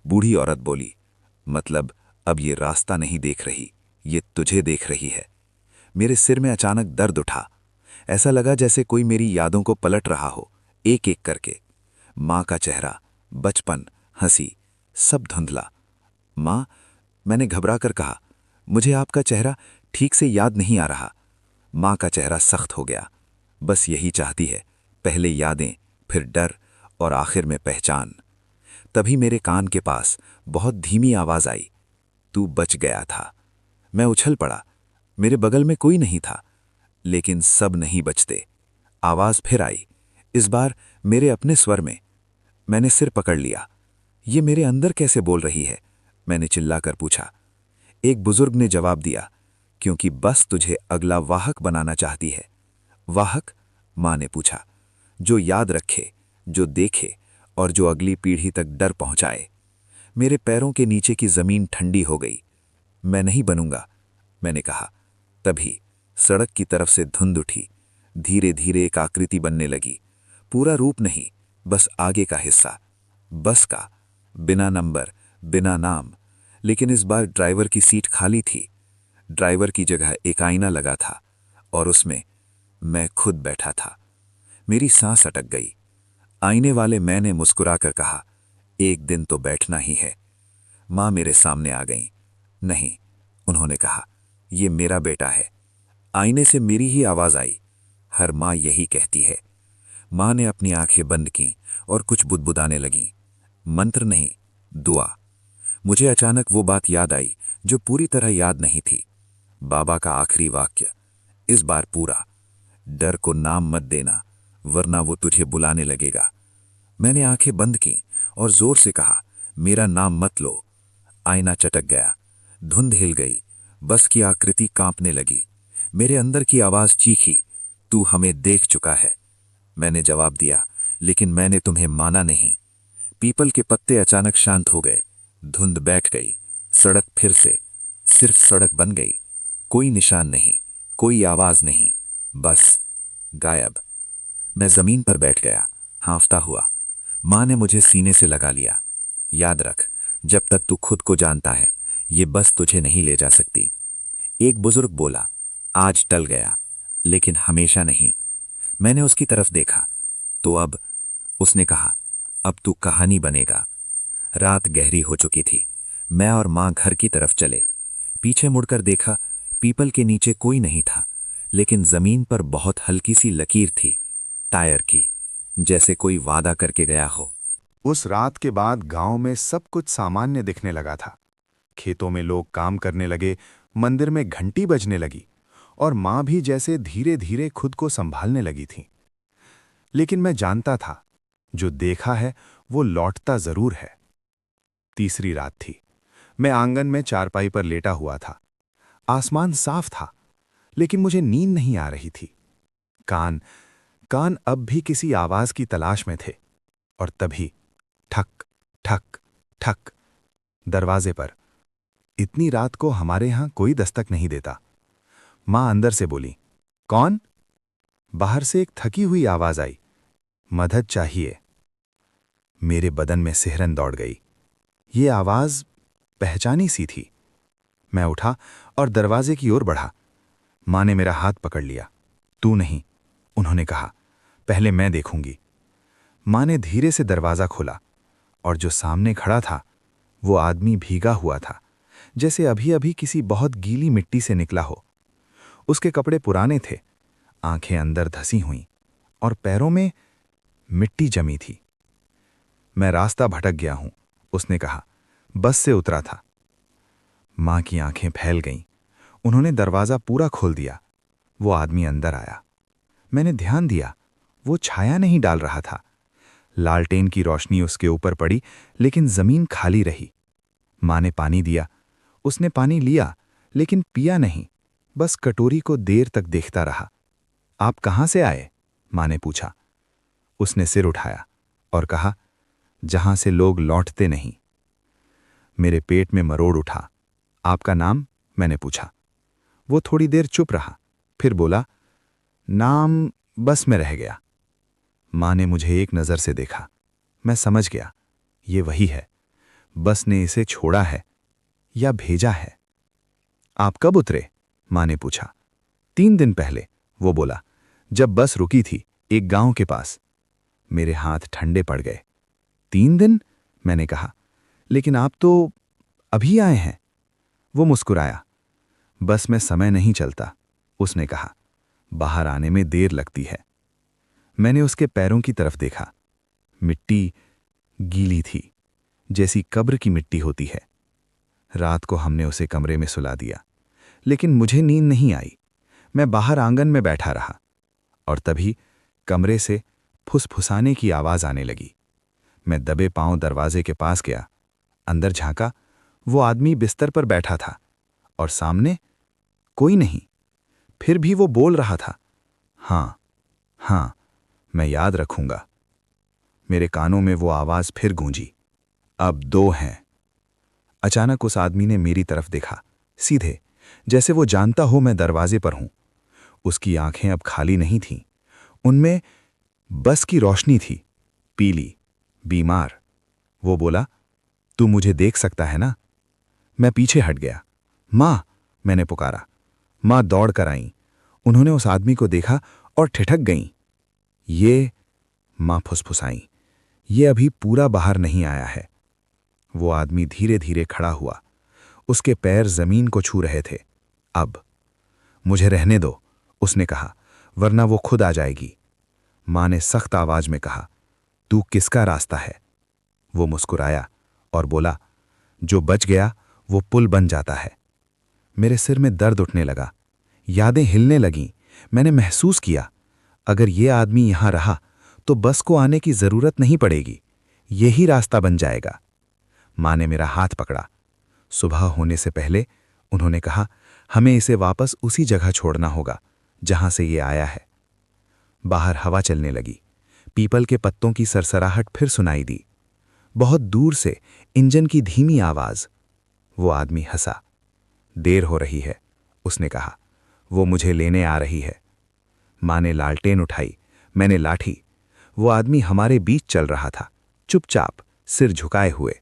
बूढ़ी औरत बोली, मतलब अब ये रास्ता नहीं देख रही, ये तुझे देख रही है। मेरे सिर में अचानक दर्द उठा। ऐसा लगा जैसे कोई मेरी यादों को पलट रहा हो, एक एक करके। मां का चेहरा, बचपन, हंसी, सब धुंधला। मां, मैंने घबरा कर कहा, मुझे आपका चेहरा ठीक से याद नहीं आ रहा। मां का चेहरा सख्त हो गया। बस यही चाहती है, पहले यादें, फिर डर और आखिर में पहचान। तभी मेरे कान के पास बहुत धीमी आवाज आई, तू बच गया था। मैं उछल पड़ा। मेरे बगल में कोई नहीं था, लेकिन सब नहीं बचते। आवाज फिर आई, इस बार मेरे अपने स्वर में। मैंने सिर पकड़ लिया। ये मेरे अंदर कैसे बोल रही है? मैंने चिल्लाकर पूछा। एक बुजुर्ग ने जवाब दिया, क्योंकि बस तुझे अगला वाहक बनाना चाहती है। वाहक? मां ने पूछा। जो याद रखे, जो देखे और जो अगली पीढ़ी तक डर पहुंचाए। मेरे पैरों के नीचे की जमीन ठंडी हो गई। मैं नहीं बनूंगा, मैंने कहा। तभी सड़क की तरफ से धुंध उठी। धीरे धीरे एक आकृति बनने लगी। पूरा रूप नहीं, बस आगे का हिस्सा। बस का, बिना नंबर, बिना नाम। लेकिन इस बार ड्राइवर की सीट खाली थी। ड्राइवर की जगह एक आईना लगा था, और उसमें मैं खुद बैठा था। मेरी सांस अटक गई। आईने वाले मैंने मुस्कुराकर कहा, एक दिन तो बैठना ही है। मां मेरे सामने आ गईं। नहीं, उन्होंने कहा, ये मेरा बेटा है। आईने से मेरी ही आवाज आई, हर मां यही कहती है। मां ने अपनी आंखें बंद की और कुछ बुदबुदाने लगीं। मंत्र नहीं, दुआ। मुझे अचानक वो बात याद आई जो पूरी तरह याद नहीं थी। बाबा का आखिरी वाक्य, इस बार पूरा, डर को नाम मत देना, वरना वो तुझे बुलाने लगेगा। मैंने आंखें बंद की और जोर से कहा, मेरा नाम मत लो। आईना चटक गया, धुंध हिल गई, बस की आकृति कांपने लगी। मेरे अंदर की आवाज चीखी, तू हमें देख चुका है। मैंने जवाब दिया, लेकिन मैंने तुम्हें माना नहीं। पीपल के पत्ते अचानक शांत हो गए। धुंध बैठ गई। सड़क फिर से सिर्फ सड़क बन गई। कोई निशान नहीं, कोई आवाज नहीं, बस गायब। मैं जमीन पर बैठ गया, हांफता हुआ। मां ने मुझे सीने से लगा लिया। याद रख, जब तक तू खुद को जानता है, ये बस तुझे नहीं ले जा सकती। एक बुजुर्ग बोला, आज टल गया, लेकिन हमेशा नहीं। मैंने उसकी तरफ देखा। तो अब, उसने कहा, अब तू कहानी बनेगा। रात गहरी हो चुकी थी। मैं और मां घर की तरफ चले। पीछे मुड़कर देखा, पीपल के नीचे कोई नहीं था, लेकिन जमीन पर बहुत हल्की सी लकीर थी, टायर की, जैसे कोई वादा करके गया हो। उस रात के बाद गांव में सब कुछ सामान्य दिखने लगा था। खेतों में लोग काम करने लगे, मंदिर में घंटी बजने लगी, और मां भी जैसे धीरे धीरे खुद को संभालने लगी थी। लेकिन मैं जानता था, जो देखा है वो लौटता जरूर है। तीसरी रात थी। मैं आंगन में चारपाई पर लेटा हुआ था। आसमान साफ था, लेकिन मुझे नींद नहीं आ रही थी। कान कान अब भी किसी आवाज की तलाश में थे। और तभी ठक ठक ठक, दरवाजे पर। इतनी रात को हमारे यहां कोई दस्तक नहीं देता। मां अंदर से बोली, कौन? बाहर से एक थकी हुई आवाज आई, मदद चाहिए। मेरे बदन में सिहरन दौड़ गई। ये आवाज पहचानी सी थी। मैं उठा और दरवाजे की ओर बढ़ा। मां ने मेरा हाथ पकड़ लिया। तू नहीं, उन्होंने कहा, पहले मैं देखूंगी। मां ने धीरे से दरवाजा खोला और जो सामने खड़ा था वो आदमी भीगा हुआ था, जैसे अभी अभी किसी बहुत गीली मिट्टी से निकला हो। उसके कपड़े पुराने थे, आंखें अंदर धसी हुईं और पैरों में मिट्टी जमी थी। मैं रास्ता भटक गया हूं, उसने कहा। बस से उतरा था। मां की आंखें फैल गईं। उन्होंने दरवाजा पूरा खोल दिया। वो आदमी अंदर आया। मैंने ध्यान दिया, वो छाया नहीं डाल रहा था। लालटेन की रोशनी उसके ऊपर पड़ी, लेकिन जमीन खाली रही। मां ने पानी दिया। उसने पानी लिया, लेकिन पिया नहीं, बस कटोरी को देर तक देखता रहा। आप कहां से आए? मां ने पूछा। उसने सिर उठाया और कहा, जहां से लोग लौटते नहीं। मेरे पेट में मरोड़ उठा। आपका नाम? मैंने पूछा। वो थोड़ी देर चुप रहा, फिर बोला, नाम बस में रह गया। मां ने मुझे एक नजर से देखा। मैं समझ गया, ये वही है। बस ने इसे छोड़ा है या भेजा है। आप कब उतरे? मां ने पूछा। 3 दिन पहले, वो बोला, जब बस रुकी थी एक गांव के पास। मेरे हाथ ठंडे पड़ गए। 3 दिन? मैंने कहा। लेकिन आप तो अभी आए हैं। वो मुस्कुराया। बस में समय नहीं चलता, उसने कहा। बाहर आने में देर लगती है। मैंने उसके पैरों की तरफ देखा। मिट्टी गीली थी, जैसी कब्र की मिट्टी होती है। रात को हमने उसे कमरे में सुला दिया, लेकिन मुझे नींद नहीं आई। मैं बाहर आंगन में बैठा रहा और तभी कमरे से फुसफुसाने की आवाज आने लगी। मैं दबे पांव दरवाजे के पास गया। अंदर झांका। वो आदमी बिस्तर पर बैठा था और सामने कोई नहीं। फिर भी वो बोल रहा था, हाँ हाँ, मैं याद रखूंगा। मेरे कानों में वो आवाज फिर गूंजी, अब 2 हैं। अचानक उस आदमी ने मेरी तरफ देखा, सीधे, जैसे वो जानता हो मैं दरवाजे पर हूं। उसकी आंखें अब खाली नहीं थीं। उनमें बस की रोशनी थी, पीली, बीमार। वो बोला, तू मुझे देख सकता है ना? मैं पीछे हट गया। मां, मैंने पुकारा। मां दौड़ कर आईं। उन्होंने उस आदमी को देखा और ठिठक गईं। ये, मां फुसफुसाईं, ये अभी पूरा बाहर नहीं आया है। वो आदमी धीरे धीरे खड़ा हुआ। उसके पैर जमीन को छू रहे थे। अब मुझे रहने दो, उसने कहा, वरना वो खुद आ जाएगी। मां ने सख्त आवाज में कहा, तू किसका रास्ता है? वो मुस्कुराया और बोला, जो बच गया वो पुल बन जाता है। मेरे सिर में दर्द उठने लगा। यादें हिलने लगीं। मैंने महसूस किया, अगर ये आदमी यहां रहा तो बस को आने की जरूरत नहीं पड़ेगी। यही रास्ता बन जाएगा। मां ने मेरा हाथ पकड़ा। सुबह होने से पहले, उन्होंने कहा, हमें इसे वापस उसी जगह छोड़ना होगा जहां से ये आया है। बाहर हवा चलने लगी। पीपल के पत्तों की सरसराहट फिर सुनाई दी। बहुत दूर से इंजन की धीमी आवाज। वो आदमी हंसा। देर हो रही है, उसने कहा, वो मुझे लेने आ रही है। मां ने लालटेन उठाई, मैंने लाठी। वो आदमी हमारे बीच चल रहा था, चुपचाप, सिर झुकाए हुए।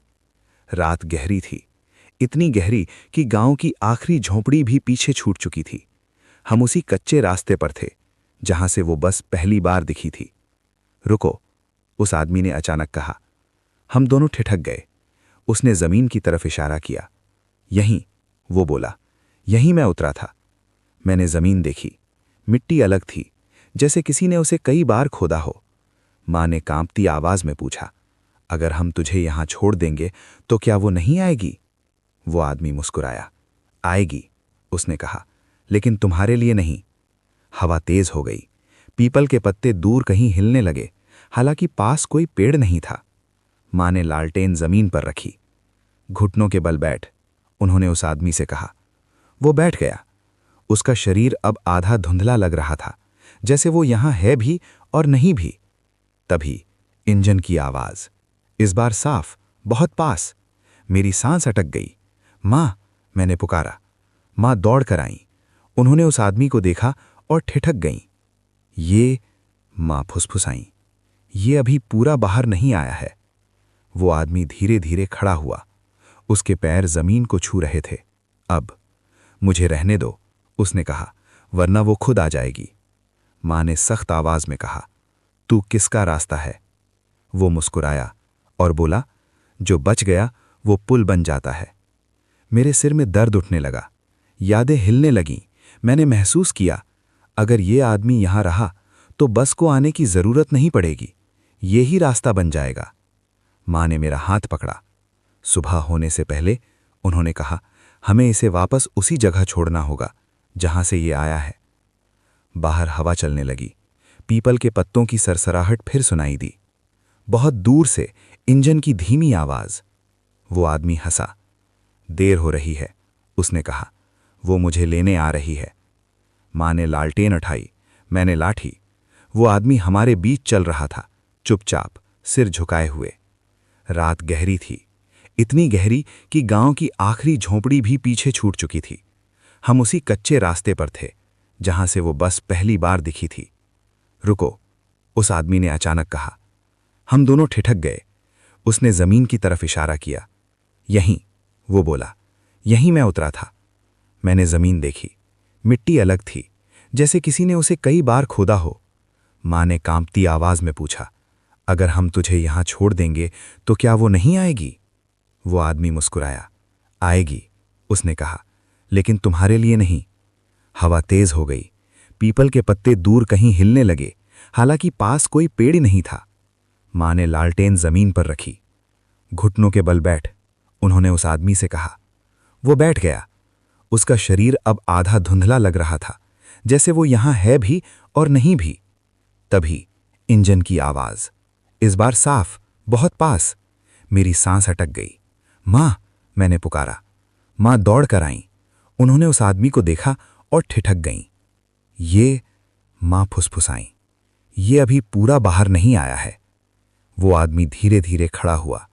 रात गहरी थी, इतनी गहरी कि गांव की आखिरी झोंपड़ी भी पीछे छूट चुकी थी। हम उसी कच्चे रास्ते पर थे जहां से वो बस पहली बार दिखी थी। रुको, उस आदमी ने अचानक कहा। हम दोनों ठिठक गए। उसने जमीन की तरफ इशारा किया। यहीं, वो बोला। यहीं मैं उतरा था। मैंने जमीन देखी। मिट्टी अलग थी, जैसे किसी ने उसे कई बार खोदा हो। मां ने कांपती आवाज में पूछा, अगर हम तुझे यहां छोड़ देंगे तो क्या वो नहीं आएगी? वो आदमी मुस्कुराया। आएगी, उसने कहा, लेकिन तुम्हारे लिए नहीं। हवा तेज हो गई। पीपल के पत्ते दूर कहीं हिलने लगे, हालांकि पास कोई पेड़ नहीं था। मां ने लालटेन जमीन पर रखी। घुटनों के बल बैठ, उन्होंने उस आदमी से कहा। वो बैठ गया। उसका शरीर अब आधा धुंधला लग रहा था, जैसे वो यहां है भी और नहीं भी। तभी इंजन की आवाज, इस बार साफ, बहुत पास। मेरी सांस अटक गई। माँ, मैंने पुकारा। माँ दौड़ कर आईं। उन्होंने उस आदमी को देखा और ठिठक गईं। ये, माँ फुसफुसाईं, ये अभी पूरा बाहर नहीं आया है। वो आदमी धीरे धीरे खड़ा हुआ। उसके पैर जमीन को छू रहे थे। अब मुझे रहने दो, उसने कहा, वरना वो खुद आ जाएगी। माँ ने सख्त आवाज में कहा, तू किसका रास्ता है? वो मुस्कुराया और बोला, जो बच गया वो पुल बन जाता है। मेरे सिर में दर्द उठने लगा, यादें हिलने लगीं। मैंने महसूस किया, अगर ये आदमी यहां रहा तो बस को आने की जरूरत नहीं पड़ेगी, ये ही रास्ता बन जाएगा। माँ ने मेरा हाथ पकड़ा। सुबह होने से पहले उन्होंने कहा, हमें इसे वापस उसी जगह छोड़ना होगा जहां से ये आया है। बाहर हवा चलने लगी। पीपल के पत्तों की सरसराहट फिर सुनाई दी। बहुत दूर से इंजन की धीमी आवाज। वो आदमी हंसा। देर हो रही है, उसने कहा, वो मुझे लेने आ रही है। माँ ने लालटेन उठाई, मैंने लाठी। वो आदमी हमारे बीच चल रहा था, चुपचाप, सिर झुकाए हुए। रात गहरी थी, इतनी गहरी कि गांव की आखिरी झोंपड़ी भी पीछे छूट चुकी थी। हम उसी कच्चे रास्ते पर थे जहां से वो बस पहली बार दिखी थी। रुको, उस आदमी ने अचानक कहा। हम दोनों ठिठक गए। उसने जमीन की तरफ इशारा किया। यहीं, वो बोला, यहीं मैं उतरा था। मैंने जमीन देखी। मिट्टी अलग थी, जैसे किसी ने उसे कई बार खोदा हो। माँ ने कांपती आवाज में पूछा, अगर हम तुझे यहां छोड़ देंगे तो क्या वो नहीं आएगी? वो आदमी मुस्कुराया। आएगी, उसने कहा, लेकिन तुम्हारे लिए नहीं। हवा तेज हो गई। पीपल के पत्ते दूर कहीं हिलने लगे, हालांकि पास कोई पेड़ नहीं था। माँ ने लालटेन जमीन पर रखी। घुटनों के बल बैठ, उन्होंने उस आदमी से कहा। वो बैठ गया। उसका शरीर अब आधा धुंधला लग रहा था, जैसे वो यहां है भी और नहीं भी। तभी इंजन की आवाज, इस बार साफ, बहुत पास। मेरी सांस अटक गई। माँ, मैंने पुकारा। माँ दौड़ कर आईं। उन्होंने उस आदमी को देखा और ठिठक गईं। ये, माँ फुसफुसाईं, ये अभी पूरा बाहर नहीं आया है। वो आदमी धीरे धीरे खड़ा हुआ।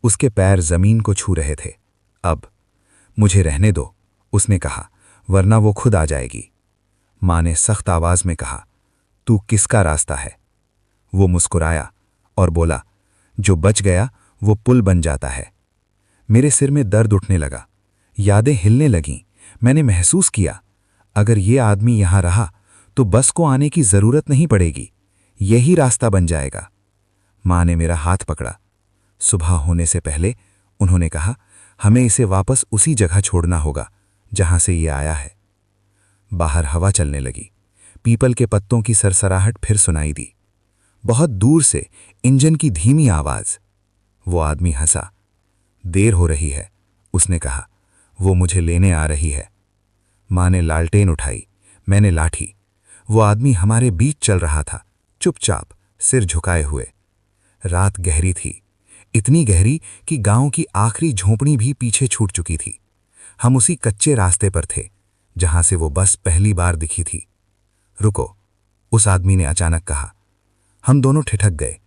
उसके पैर जमीन को छू रहे थे। अब मुझे रहने दो, उसने कहा, वरना वो खुद आ जाएगी। माँ ने सख्त आवाज में कहा, तू किसका रास्ता है? वो मुस्कुराया और बोला, जो बच गया वो पुल बन जाता है। मेरे सिर में दर्द उठने लगा, यादें हिलने लगीं। मैंने महसूस किया, अगर ये आदमी यहां रहा तो बस को आने की जरूरत नहीं पड़ेगी, यही रास्ता बन जाएगा। माँ ने मेरा हाथ पकड़ा। सुबह होने से पहले उन्होंने कहा, हमें इसे वापस उसी जगह छोड़ना होगा जहां से ये आया है। बाहर हवा चलने लगी। पीपल के पत्तों की सरसराहट फिर सुनाई दी। बहुत दूर से इंजन की धीमी आवाज। वो आदमी हंसा। देर हो रही है, उसने कहा, वो मुझे लेने आ रही है। माँ ने लालटेन उठाई, मैंने लाठी। वो आदमी हमारे बीच चल रहा था, चुपचाप, सिर झुकाए हुए। रात गहरी थी, इतनी गहरी कि गांव की आखिरी झोंपड़ी भी पीछे छूट चुकी थी। हम उसी कच्चे रास्ते पर थे जहां से वो बस पहली बार दिखी थी। रुको, उस आदमी ने अचानक कहा। हम दोनों ठिठक गए।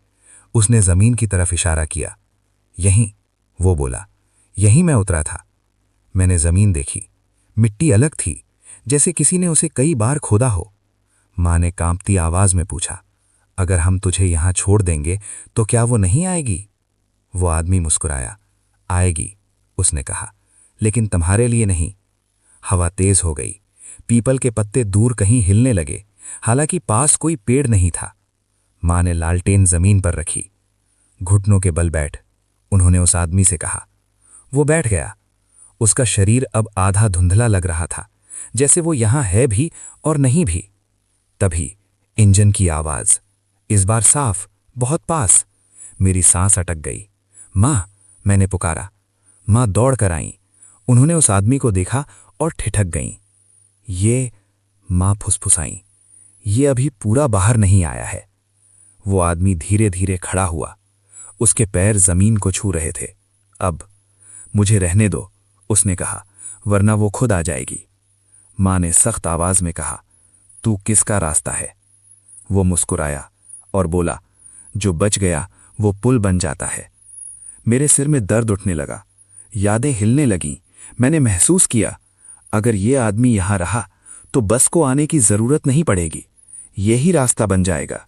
उसने जमीन की तरफ इशारा किया। यहीं, वो बोला, यहीं मैं उतरा था। मैंने जमीन देखी। मिट्टी अलग थी, जैसे किसी ने उसे कई बार खोदा हो। माँ ने कांपती आवाज में पूछा, अगर हम तुझे यहां छोड़ देंगे तो क्या वो नहीं आएगी? वो आदमी मुस्कुराया। आएगी, उसने कहा, लेकिन तुम्हारे लिए नहीं। हवा तेज हो गई। पीपल के पत्ते दूर कहीं हिलने लगे, हालांकि पास कोई पेड़ नहीं था। माँ ने लालटेन जमीन पर रखी। घुटनों के बल बैठ, उन्होंने उस आदमी से कहा। वो बैठ गया। उसका शरीर अब आधा धुंधला लग रहा था, जैसे वो यहां है भी और नहीं भी। तभी इंजन की आवाज, इस बार साफ, बहुत पास। मेरी सांस अटक गई। माँ, मैंने पुकारा। माँ दौड़ कर आईं। उन्होंने उस आदमी को देखा और ठिठक गईं। ये, माँ फुसफुसाईं, ये अभी पूरा बाहर नहीं आया है। वो आदमी धीरे धीरे खड़ा हुआ। उसके पैर जमीन को छू रहे थे। अब मुझे रहने दो, उसने कहा, वरना वो खुद आ जाएगी। माँ ने सख्त आवाज में कहा, तू किसका रास्ता है? वो मुस्कुराया और बोला, जो बच गया वो पुल बन जाता है। मेरे सिर में दर्द उठने लगा, यादें हिलने लगीं। मैंने महसूस किया, अगर ये आदमी यहां रहा तो बस को आने की जरूरत नहीं पड़ेगी, यही रास्ता बन जाएगा।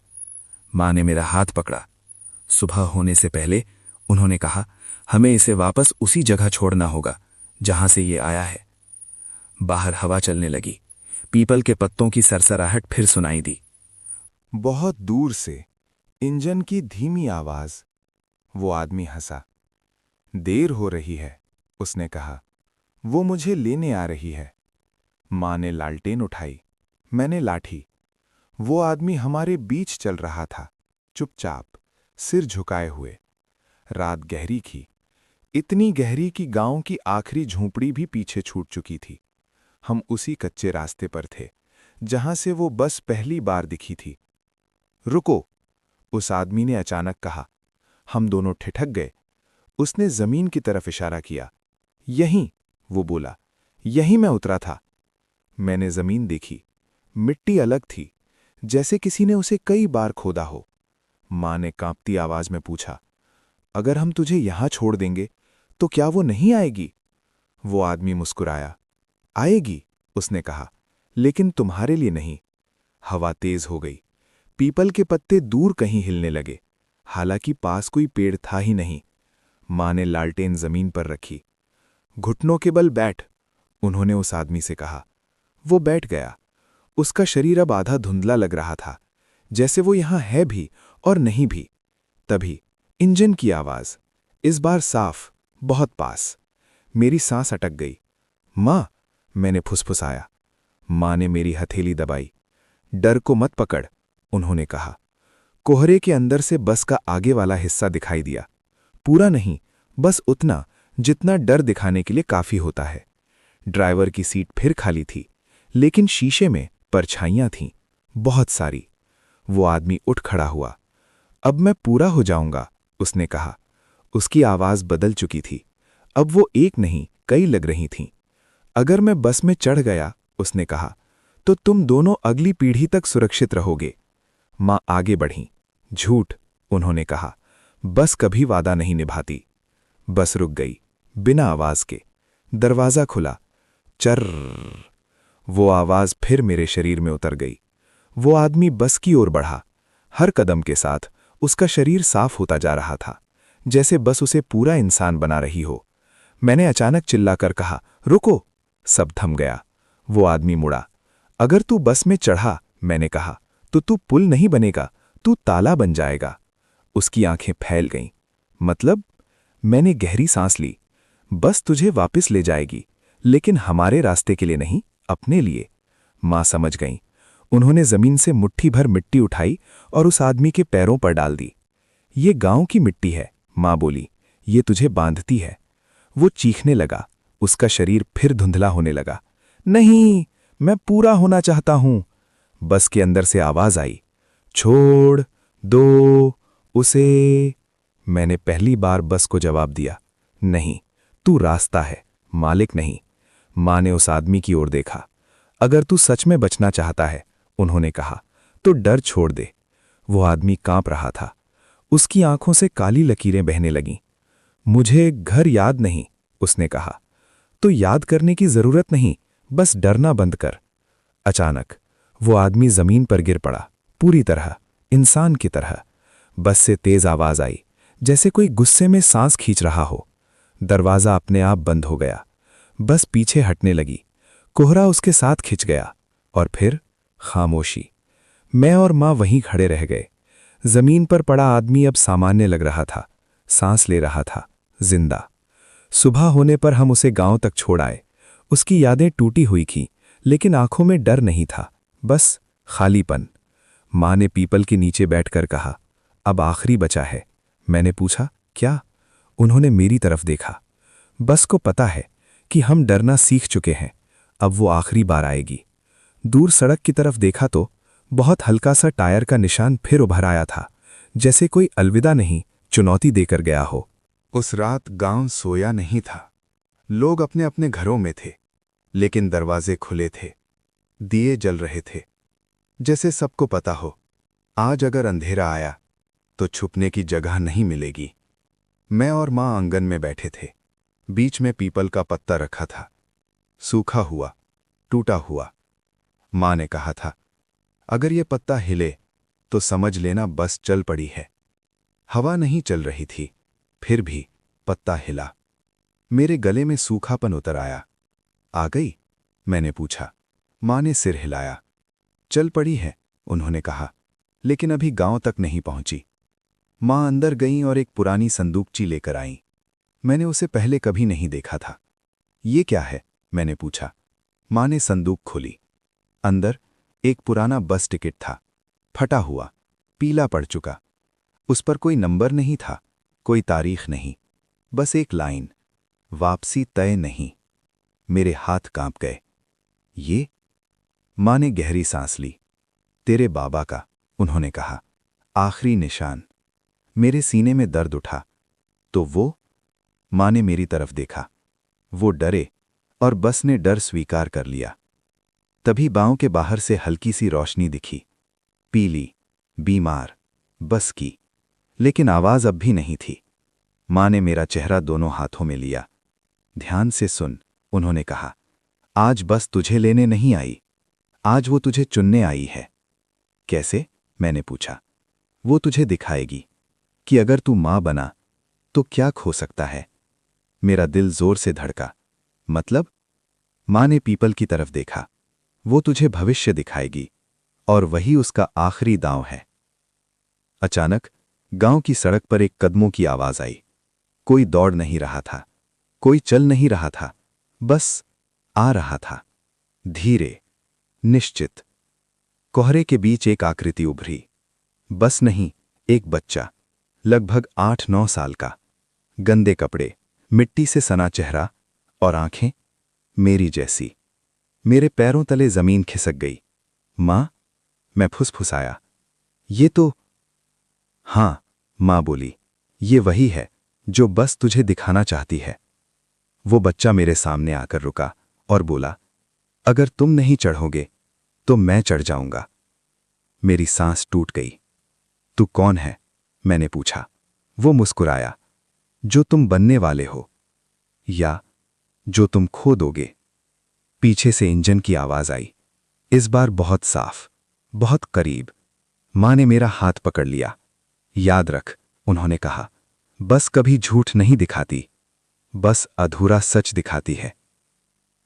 मां ने मेरा हाथ पकड़ा। सुबह होने से पहले उन्होंने कहा, हमें इसे वापस उसी जगह छोड़ना होगा जहां से ये आया है। बाहर हवा चलने लगी। पीपल के पत्तों की सरसराहट फिर सुनाई दी। बहुत दूर से इंजन की धीमी आवाज। वो आदमी हंसा। देर हो रही है, उसने कहा। वो मुझे लेने आ रही है। मां ने लालटेन उठाई, मैंने लाठी। वो आदमी हमारे बीच चल रहा था, चुपचाप, सिर झुकाए हुए। रात गहरी थी, इतनी गहरी कि गांव की आखिरी झोंपड़ी भी पीछे छूट चुकी थी। हम उसी कच्चे रास्ते पर थे जहां से वो बस पहली बार दिखी थी। रुको, उस आदमी ने अचानक कहा। हम दोनों ठिठक गए। उसने जमीन की तरफ इशारा किया। यहीं, वो बोला, यहीं मैं उतरा था। मैंने जमीन देखी। मिट्टी अलग थी, जैसे किसी ने उसे कई बार खोदा हो। मां ने कांपती आवाज में पूछा, अगर हम तुझे यहां छोड़ देंगे तो क्या वो नहीं आएगी? वो आदमी मुस्कुराया। आएगी, उसने कहा, लेकिन तुम्हारे लिए नहीं। हवा तेज हो गई। पीपल के पत्ते दूर कहीं हिलने लगे, हालांकि पास कोई पेड़ था ही नहीं। मां ने लालटेन जमीन पर रखी। घुटनों के बल बैठ, उन्होंने उस आदमी से कहा। वो बैठ गया। उसका शरीर अब आधा धुंधला लग रहा था, जैसे वो यहां है भी और नहीं भी। तभी इंजन की आवाज, इस बार साफ, बहुत पास। मेरी सांस अटक गई। मां, मैंने फुसफुसाया। मां ने मेरी हथेली दबाई। डर को मत पकड़, उन्होंने कहा। कोहरे के अंदर से बस का आगे वाला हिस्सा दिखाई दिया। पूरा नहीं, बस उतना जितना डर दिखाने के लिए काफी होता है। ड्राइवर की सीट फिर खाली थी, लेकिन शीशे में परछाइयां थीं, बहुत सारी। वो आदमी उठ खड़ा हुआ। अब मैं पूरा हो जाऊंगा, उसने कहा। उसकी आवाज बदल चुकी थी। अब वो एक नहीं, कई लग रही थीं। अगर मैं बस में चढ़ गया, उसने कहा, तो तुम दोनों अगली पीढ़ी तक सुरक्षित रहोगे। मां आगे बढ़ी। झूठ, उन्होंने कहा। बस कभी वादा नहीं निभाती। बस रुक गई, बिना आवाज के। दरवाजा खुला। चर्र। वो आवाज फिर मेरे शरीर में उतर गई। वो आदमी बस की ओर बढ़ा। हर कदम के साथ उसका शरीर साफ होता जा रहा था, जैसे बस उसे पूरा इंसान बना रही हो। मैंने अचानक चिल्लाकर कहा, रुको। सब थम गया। वो आदमी मुड़ा। अगर तू बस में चढ़ा, मैंने कहा, तो तू पुल नहीं बनेगा, तू ताला बन जाएगा। उसकी आंखें फैल गईं। मतलब? मैंने गहरी सांस ली। बस तुझे वापस ले जाएगी, लेकिन हमारे रास्ते के लिए नहीं, अपने लिए। मां समझ गईं। उन्होंने जमीन से मुट्ठी भर मिट्टी उठाई और उस आदमी के पैरों पर डाल दी। ये गांव की मिट्टी है, मां बोली, ये तुझे बांधती है। वो चीखने लगा। उसका शरीर फिर धुंधला होने लगा। नहीं, मैं पूरा होना चाहता हूं। बस के अंदर से आवाज आई, छोड़ दो उसे। मैंने पहली बार बस को जवाब दिया, नहीं, तू रास्ता है, मालिक नहीं। मां ने उस आदमी की ओर देखा। अगर तू सच में बचना चाहता है, उन्होंने कहा, तो डर छोड़ दे। वो आदमी कांप रहा था। उसकी आंखों से काली लकीरें बहने लगीं। मुझे घर याद नहीं, उसने कहा। तो याद करने की जरूरत नहीं, बस डरना बंद कर। अचानक वो आदमी जमीन पर गिर पड़ा, पूरी तरह, इंसान की तरह। बस से तेज आवाज आई, जैसे कोई गुस्से में सांस खींच रहा हो। दरवाजा अपने आप बंद हो गया। बस पीछे हटने लगी। कोहरा उसके साथ खिंच गया। और फिर खामोशी। मैं और मां वहीं खड़े रह गए। जमीन पर पड़ा आदमी अब सामान्य लग रहा था, सांस ले रहा था, जिंदा। सुबह होने पर हम उसे गांव तक छोड़ आए। उसकी यादें टूटी हुई थीं, लेकिन आंखों में डर नहीं था, बस खालीपन। मां ने पीपल के नीचे बैठकर कहा, अब आखिरी बचा है। मैंने पूछा, क्या? उन्होंने मेरी तरफ देखा। बस को पता है कि हम डरना सीख चुके हैं, अब वो आखिरी बार आएगी। दूर सड़क की तरफ देखा तो बहुत हल्का सा टायर का निशान फिर उभर आया था, जैसे कोई अलविदा नहीं, चुनौती देकर गया हो। उस रात गांव सोया नहीं था। लोग अपने अपने घरों में थे, लेकिन दरवाजे खुले थे, दिए जल रहे थे। जैसे सबको पता हो, आज अगर अंधेरा आया तो छुपने की जगह नहीं मिलेगी। मैं और मां आंगन में बैठे थे। बीच में पीपल का पत्ता रखा था, सूखा हुआ, टूटा हुआ। माँ ने कहा था, अगर ये पत्ता हिले तो समझ लेना बस चल पड़ी है। हवा नहीं चल रही थी, फिर भी पत्ता हिला। मेरे गले में सूखापन उतर आया। आ गई? मैंने पूछा। माँ ने सिर हिलाया। चल पड़ी है, उन्होंने कहा, लेकिन अभी गांव तक नहीं पहुंची। माँ अंदर गईं और एक पुरानी संदूकची लेकर आईं। मैंने उसे पहले कभी नहीं देखा था। ये क्या है? मैंने पूछा। माँ ने संदूक खोली। अंदर एक पुराना बस टिकट था, फटा हुआ, पीला पड़ चुका। उस पर कोई नंबर नहीं था, कोई तारीख नहीं, बस एक लाइन, वापसी तय नहीं। मेरे हाथ कांप गए। ये? माँ ने गहरी सांस ली। तेरे बाबा का, उन्होंने कहा, आखिरी निशान। मेरे सीने में दर्द उठा। तो वो? माँ ने मेरी तरफ देखा। वो डरे और बस ने डर स्वीकार कर लिया। तभी बाँव के बाहर से हल्की सी रोशनी दिखी, पीली, बीमार, बस की। लेकिन आवाज अब भी नहीं थी। माँ ने मेरा चेहरा दोनों हाथों में लिया। ध्यान से सुन, उन्होंने कहा, आज बस तुझे लेने नहीं आई, आज वो तुझे चुनने आई है। कैसे? मैंने पूछा। वो तुझे दिखाएगी कि अगर तू माँ बना तो क्या खो सकता है। मेरा दिल जोर से धड़का। मतलब? माँ ने पीपल की तरफ देखा। वो तुझे भविष्य दिखाएगी और वही उसका आखिरी दांव है। अचानक गांव की सड़क पर एक कदमों की आवाज आई। कोई दौड़ नहीं रहा था, कोई चल नहीं रहा था, बस आ रहा था, धीरे, निश्चित। कोहरे के बीच एक आकृति उभरी। बस नहीं, एक बच्चा, लगभग 8-9 साल का। गंदे कपड़े, मिट्टी से सना चेहरा और आंखें मेरी जैसी। मेरे पैरों तले जमीन खिसक गई। माँ? मैं फुसफुसाया। ये तो... हाँ, माँ बोली, ये वही है जो बस तुझे दिखाना चाहती है। वो बच्चा मेरे सामने आकर रुका और बोला, अगर तुम नहीं चढ़ोगे तो मैं चढ़ जाऊंगा। मेरी सांस टूट गई। तू कौन है? मैंने पूछा। वो मुस्कुराया। जो तुम बनने वाले हो, या जो तुम खो दोगे। पीछे से इंजन की आवाज आई, इस बार बहुत साफ, बहुत करीब। माँ ने मेरा हाथ पकड़ लिया। याद रख, उन्होंने कहा, बस कभी झूठ नहीं दिखाती, बस अधूरा सच दिखाती है।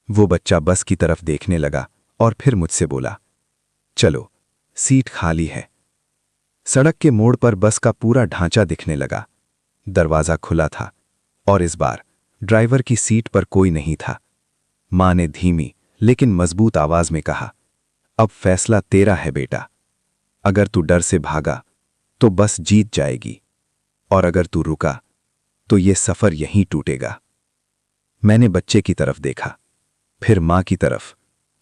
वो बच्चा बस की तरफ देखने लगा और फिर मुझसे बोला, चलो, सीट खाली है। सड़क के मोड़ पर बस का पूरा ढांचा दिखने लगा। दरवाजा खुला था और इस बार ड्राइवर की सीट पर कोई नहीं था। माँ ने धीमी लेकिन मजबूत आवाज में कहा, अब फैसला तेरा है बेटा। अगर तू डर से भागा तो बस जीत जाएगी, और अगर तू रुका तो ये सफर यहीं टूटेगा। मैंने बच्चे की तरफ देखा, फिर माँ की तरफ,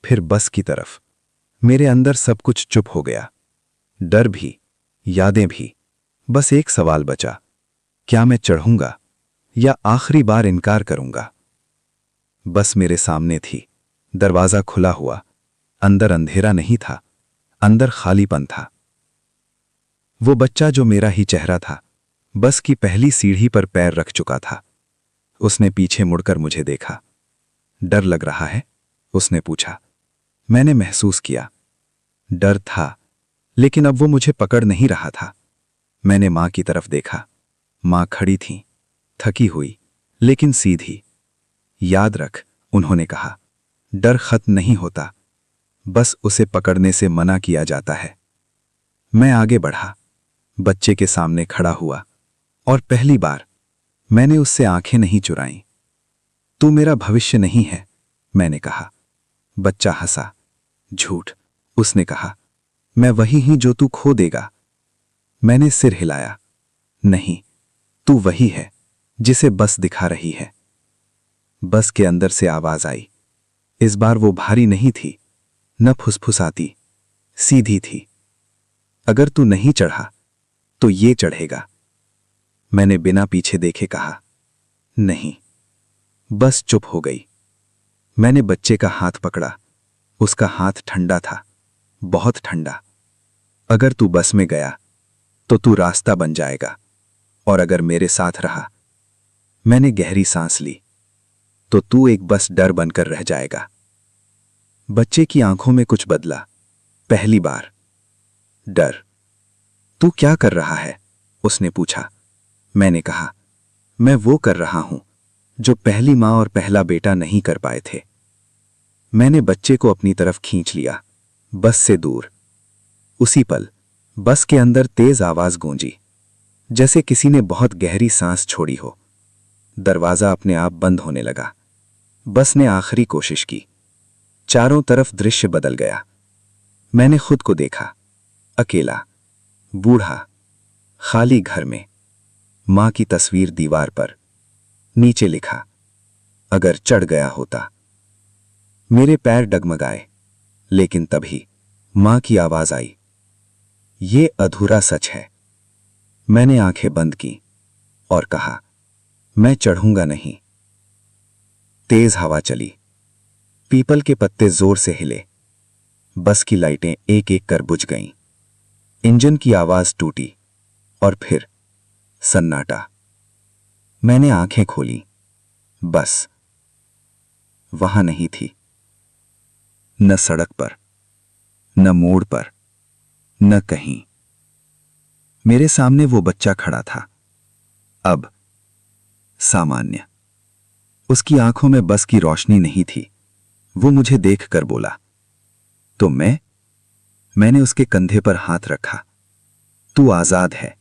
फिर बस की तरफ। मेरे अंदर सब कुछ चुप हो गया, डर भी, यादें भी। बस एक सवाल बचा, क्या मैं चढ़ूंगा या आखिरी बार इनकार करूंगा। बस मेरे सामने थी, दरवाजा खुला हुआ। अंदर अंधेरा नहीं था, अंदर खालीपन था। वो बच्चा जो मेरा ही चेहरा था, बस की पहली सीढ़ी पर पैर रख चुका था। उसने पीछे मुड़कर मुझे देखा। डर लग रहा है? उसने पूछा। मैंने महसूस किया, डर था, लेकिन अब वो मुझे पकड़ नहीं रहा था। मैंने माँ की तरफ देखा। माँ खड़ी थी, थकी हुई, लेकिन सीधी। याद रख, उन्होंने कहा, डर खत्म नहीं होता, बस उसे पकड़ने से मना किया जाता है। मैं आगे बढ़ा, बच्चे के सामने खड़ा हुआ, और पहली बार मैंने उससे आंखें नहीं चुराईं। तू मेरा भविष्य नहीं है, मैंने कहा। बच्चा हंसा। झूठ, उसने कहा, मैं वही ही जो तू खो देगा। मैंने सिर हिलाया। नहीं, तू वही है जिसे बस दिखा रही है। बस के अंदर से आवाज आई। इस बार वो भारी नहीं थी, न फुसफुसाती, सीधी थी। अगर तू नहीं चढ़ा तो ये चढ़ेगा। मैंने बिना पीछे देखे कहा, नहीं। बस चुप हो गई। मैंने बच्चे का हाथ पकड़ा। उसका हाथ ठंडा था, बहुत ठंडा। अगर तू बस में गया तो तू रास्ता बन जाएगा, और अगर मेरे साथ रहा। मैंने गहरी सांस ली। तो तू एक बस डर बनकर रह जाएगा। बच्चे की आंखों में कुछ बदला। पहली बार डर। तू क्या कर रहा है? उसने पूछा। मैंने कहा, मैं वो कर रहा हूं जो पहली मां और पहला बेटा नहीं कर पाए थे। मैंने बच्चे को अपनी तरफ खींच लिया, बस से दूर। उसी पल बस के अंदर तेज आवाज गूंजी, जैसे किसी ने बहुत गहरी सांस छोड़ी हो। दरवाजा अपने आप बंद होने लगा। बस ने आखिरी कोशिश की। चारों तरफ दृश्य बदल गया। मैंने खुद को देखा, अकेला, बूढ़ा, खाली घर में। मां की तस्वीर दीवार पर, नीचे लिखा, अगर चढ़ गया होता। मेरे पैर डगमगाए, लेकिन तभी मां की आवाज आई, ये अधूरा सच है। मैंने आंखें बंद की और कहा, मैं चढ़ूंगा नहीं। तेज हवा चली, पीपल के पत्ते जोर से हिले। बस की लाइटें एक एक कर बुझ गईं। इंजन की आवाज टूटी और फिर सन्नाटा। मैंने आंखें खोली। बस वहां नहीं थी। न सड़क पर, न मोड़ पर, न कहीं। मेरे सामने वो बच्चा खड़ा था, अब सामान्य। उसकी आंखों में बस की रोशनी नहीं थी। वो मुझे देखकर बोला, तो मैंने उसके कंधे पर हाथ रखा। तू आजाद है।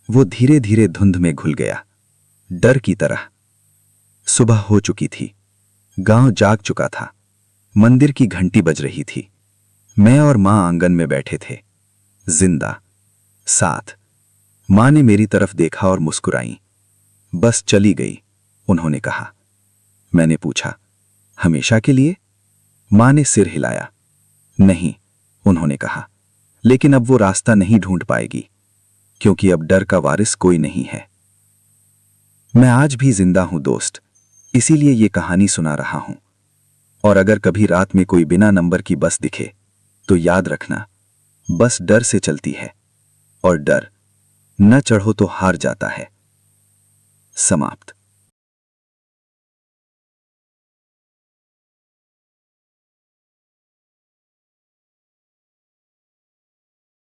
वो धीरे धीरे धुंध में घुल गया, डर की तरह। सुबह हो चुकी थी। गांव जाग चुका था। मंदिर की घंटी बज रही थी। मैं और मां आंगन में बैठे थे, जिंदा, साथ। मां ने मेरी तरफ देखा और मुस्कुराई। बस चली गई, उन्होंने कहा। मैंने पूछा, हमेशा के लिए? मां ने सिर हिलाया। नहीं, उन्होंने कहा, लेकिन अब वो रास्ता नहीं ढूंढ पाएगी, क्योंकि अब डर का वारिस कोई नहीं है। मैं आज भी जिंदा हूं दोस्त, इसीलिए ये कहानी सुना रहा हूं। और अगर कभी रात में कोई बिना नंबर की बस दिखे, तो याद रखना, बस डर से चलती है, और डर न चढ़ो तो हार जाता है। समाप्त।